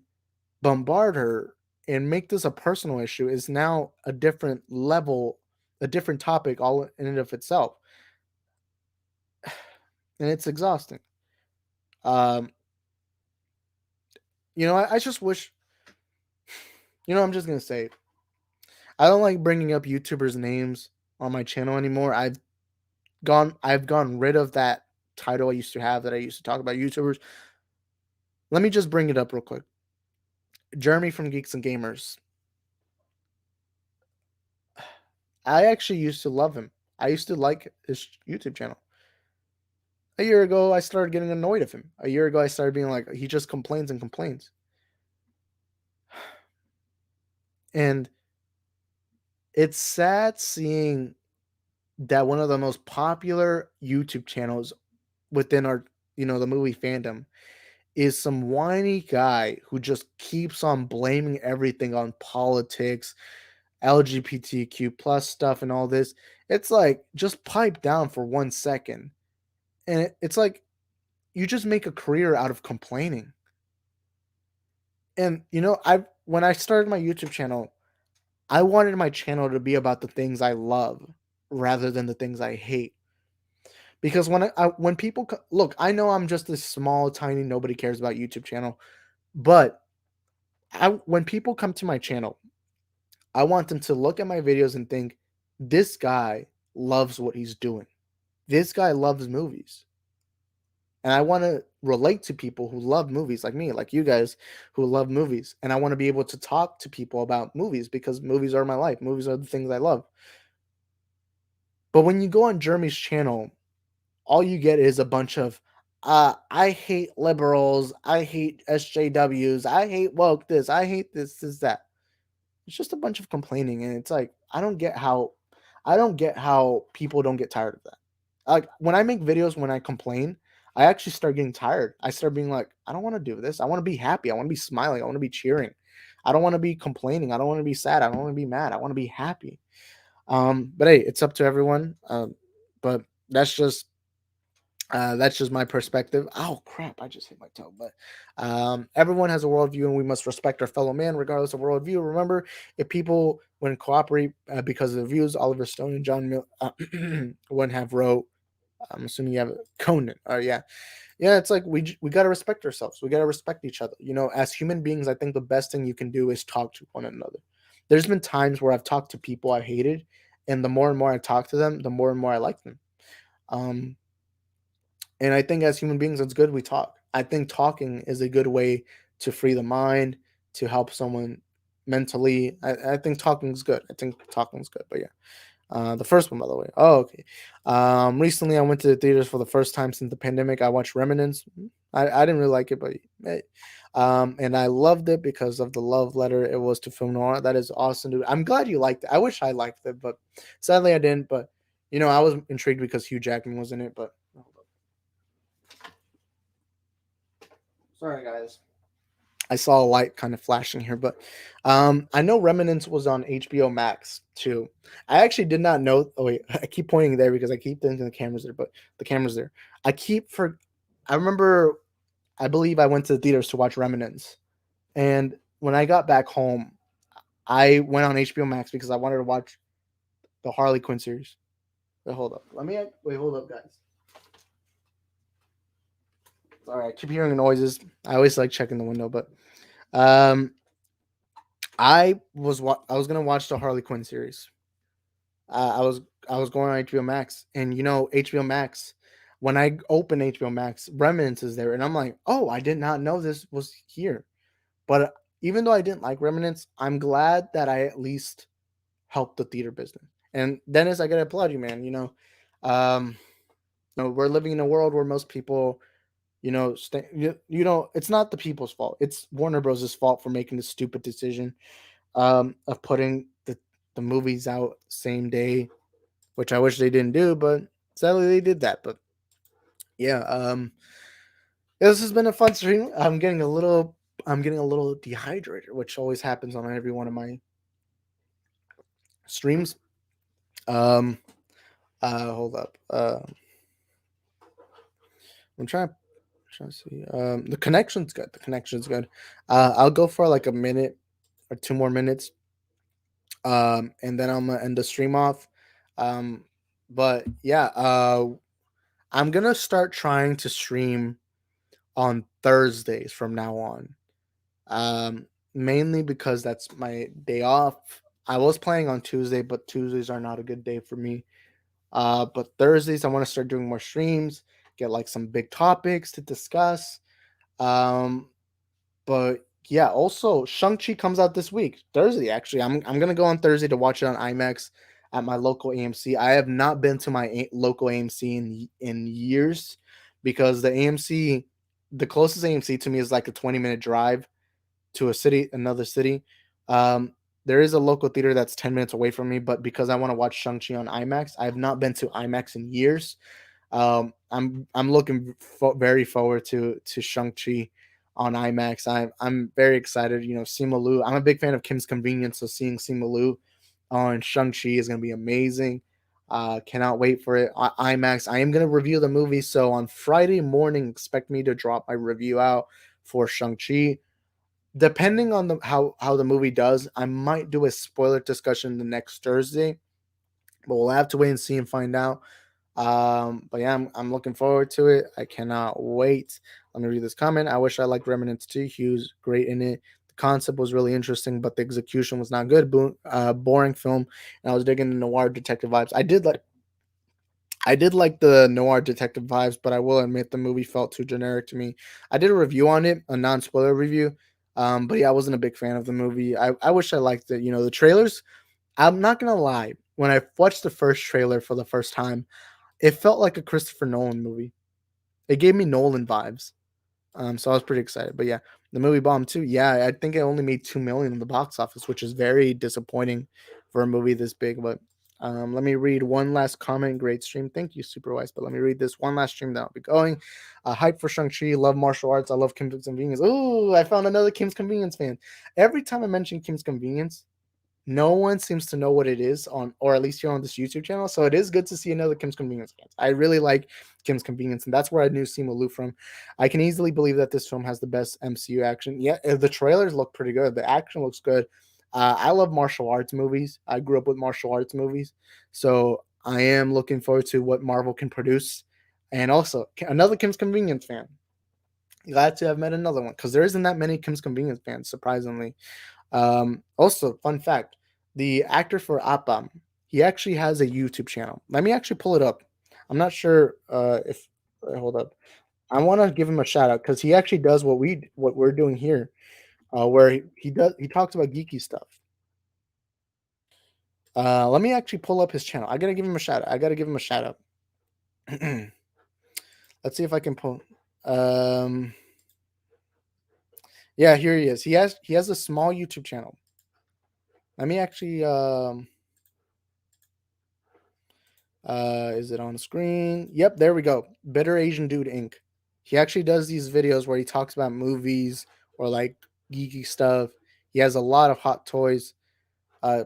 bombard her and make this a personal issue is now a different level, a different topic all in and of itself. And it's exhausting. Um, I just wish, I'm just going to say, I don't like bringing up YouTubers' names on my channel anymore. I've gone rid of that title I used to have that I used to talk about YouTubers. Let me just bring it up real quick. Jeremy from Geeks and Gamers. I actually used to love him. I used to like his YouTube channel. A year ago, I started getting annoyed of him. A year ago, I started being like, he just complains and complains. And it's sad seeing that one of the most popular YouTube channels within our, the movie fandom is some whiny guy who just keeps on blaming everything on politics, LGBTQ plus stuff, and all this. It's like, just pipe down for 1 second. And it's like, you just make a career out of complaining. And I when I started my YouTube channel, I wanted my channel to be about the things I love rather than the things I hate. Because when people look, I know I'm just this small, tiny, nobody cares about YouTube channel, but when people come to my channel, I want them to look at my videos and think, this guy loves what he's doing. This guy loves movies. And I want to relate to people who love movies like me, like you guys who love movies. And I want to be able to talk to people about movies because movies are my life. Movies are the things I love. But when you go on Jeremy's channel, all you get is a bunch of, I hate liberals, I hate SJWs, I hate woke this, I hate this, that. It's just a bunch of complaining, and it's like, I don't get how people don't get tired of that. Like, when I make videos, when I complain, I actually start getting tired. I start being like, I don't want to do this. I want to be happy. I want to be smiling. I want to be cheering. I don't want to be complaining. I don't want to be sad. I don't want to be mad. I want to be happy. But hey, it's up to everyone. But that's just my perspective. Oh crap! I just hit my toe. But everyone has a worldview, and we must respect our fellow man regardless of worldview. Remember, if people wouldn't cooperate because of their views, Oliver Stone and John Mill wouldn't have wrote. I'm assuming you have Conan. Yeah, yeah. It's like we gotta respect ourselves. We gotta respect each other. As human beings, I think the best thing you can do is talk to one another. There's been times where I've talked to people I hated, and the more and more I talk to them, the more and more I like them. Um, and I think as human beings, it's good we talk. I think talking is a good way to free the mind, to help someone mentally. I think talking is good. I think talking is good. But yeah. The first one, by the way. Oh, okay. Recently I went to the theaters for the first time since the pandemic. I watched Remnants. I didn't really like it, but and I loved it because of the love letter it was to film noir. That is awesome, dude. I'm glad you liked it. I wish I liked it, but sadly I didn't. But I was intrigued because Hugh Jackman was in it. But sorry, guys. I saw a light kind of flashing here, but I know Remnants was on HBO Max too. I actually did not know. Oh wait, I keep pointing there because I keep thinking the camera's there, but the camera's there. I keep for. I remember. I believe I went to the theaters to watch Remnants, and when I got back home, I went on HBO Max because I wanted to watch the Harley Quinn series. Wait, hold up. Hold up, guys. Sorry, I keep hearing noises. I always like checking the window, but um, I was gonna watch the Harley Quinn series. I was going on HBO Max, and HBO Max. When I open HBO Max, Remnants is there, and I'm like, oh, I did not know this was here. But even though I didn't like Remnants, I'm glad that I at least helped the theater business. And Dennis, I gotta applaud you, man. Um, we're living in a world where most people, it's not the people's fault. It's Warner Bros.'s fault for making this stupid decision of putting the movies out same day, which I wish they didn't do, but sadly they did that. But yeah, yeah, this has been a fun stream. I'm getting a little dehydrated, which always happens on every one of my streams. Um, hold up. I'm trying to see. The connection's good. The connection's good. I'll go for like a minute or 2 more minutes. And then I'm gonna end the stream off. But yeah, I'm gonna start trying to stream on Thursdays from now on. Mainly because that's my day off. I was planning on Tuesday, but Tuesdays are not a good day for me. But Thursdays I want to start doing more streams, get like some big topics to discuss. Um, but yeah, also Shang-Chi comes out this week, Thursday actually. I'm gonna go on Thursday to watch it on IMAX at my local AMC. I have not been to my local AMC in years because the closest AMC to me is like a 20-minute drive to another city. Um, there is a local theater that's 10 minutes away from me, but because I want to watch Shang-Chi on IMAX, I have not been to IMAX in years. I'm looking very forward to Shang-Chi. on IMAX. I'm very excited. You know, Simu Liu. I'm a big fan of Kim's Convenience, so seeing Simu Liu on Shang-Chi is gonna be amazing. Cannot wait for it. IMAX. I am gonna review the movie, so on Friday morning, expect me to drop my review out for Shang-Chi. Depending on the how the movie does, I might do a spoiler discussion the next Thursday, but we'll have to wait and see and find out. But yeah, I'm looking forward to it. I cannot wait. Let me read this comment. I wish I liked Remnants too. He was great in it. The concept was really interesting, but the execution was not good. Boring film, and I was digging the noir detective vibes. I did like the noir detective vibes, but I will admit the movie felt too generic to me. I did a review on it, a non-spoiler review. But yeah, I wasn't a big fan of the movie. I wish I liked it. You know, the trailers. I'm not gonna lie. When I watched the first trailer for the first time, it felt like a Christopher Nolan movie. It gave me Nolan vibes. So I was pretty excited. But yeah, the movie bombed too. Yeah, I think it only made 2 million in the box office, which is very disappointing for a movie this big. But let me read one last comment. Great stream. Thank you, Superwise. But let me read this one last stream that I'll be going. Hype for Shang-Chi. Love martial arts. I love Kim's Convenience. Ooh, I found another Kim's Convenience fan. Every time I mention Kim's Convenience, no one seems to know what it is on, or at least here on this YouTube channel. So it is good to see another Kim's Convenience fans. I really like Kim's Convenience, and that's where I knew Simu Liu from. I can easily believe that this film has the best MCU action. Yeah, the trailers look pretty good. The action looks good. I love martial arts movies. I grew up with martial arts movies, so I am looking forward to what Marvel can produce. And also another Kim's Convenience fan. Glad to have met another one because there isn't that many Kim's Convenience fans, surprisingly. Also, fun fact: the actor for Appa, he actually has a YouTube channel. Let me actually pull it up. I'm not sure if hold up. I want to give him a shout out because he actually does what we're doing here, where he talks about geeky stuff. Let me actually pull up his channel. I gotta give him a shout out. I gotta give him a shout out. Let's see if I can pull. Um, yeah, here he is. He has a small YouTube channel. Let me actually is it on the screen? Yep, there we go. Better Asian Dude Inc. He actually does these videos where he talks about movies or like geeky stuff. He has a lot of hot toys. Uh,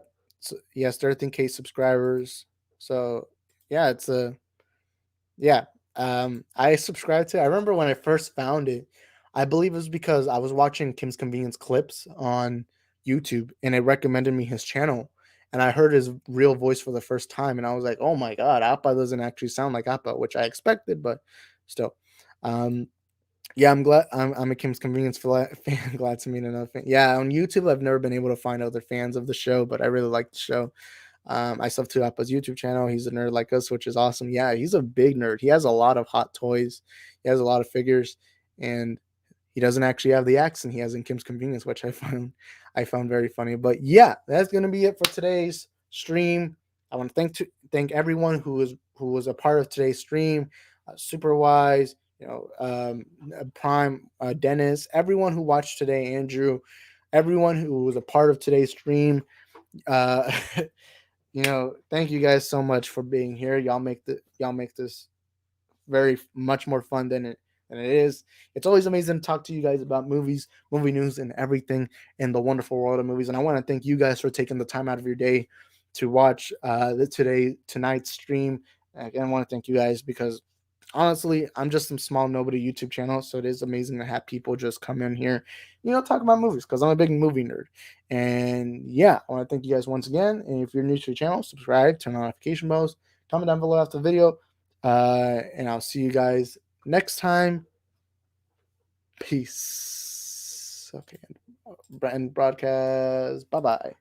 he has 13K subscribers. So yeah, it's a yeah. I subscribed to. I remember when I first found it. I believe it was because I was watching Kim's Convenience clips on YouTube, and it recommended me his channel. And I heard his real voice for the first time, and I was like, "Oh my god, Appa doesn't actually sound like Appa," which I expected, but still. Um, yeah, I'm glad. I'm a Kim's Convenience fan. Glad to meet another fan. Yeah, on YouTube, I've never been able to find other fans of the show, but I really like the show. I sub to Appa's YouTube channel. He's a nerd like us, which is awesome. Yeah, he's a big nerd. He has a lot of hot toys. He has a lot of figures, and he doesn't actually have the accent he has in Kim's Convenience, which I found very funny. But yeah, that's gonna be it for today's stream. I want to thank everyone who was a part of today's stream. Superwise, Prime, Dennis, everyone who watched today, Andrew, everyone who was a part of today's stream. Uh, thank you guys so much for being here. Y'all make this very much more fun than it is. It's always amazing to talk to you guys about movies, movie news, and everything in the wonderful world of movies. And I want to thank you guys for taking the time out of your day to watch tonight's stream. And I want to thank you guys because honestly, I'm just some small nobody YouTube channel, so it is amazing to have people just come in here, talk about movies because I'm a big movie nerd. And yeah, I want to thank you guys once again. And if you're new to the channel, subscribe, turn on notification bells, comment down below after the video, and I'll see you guys next time. Peace. Okay, and broadcast. Bye bye.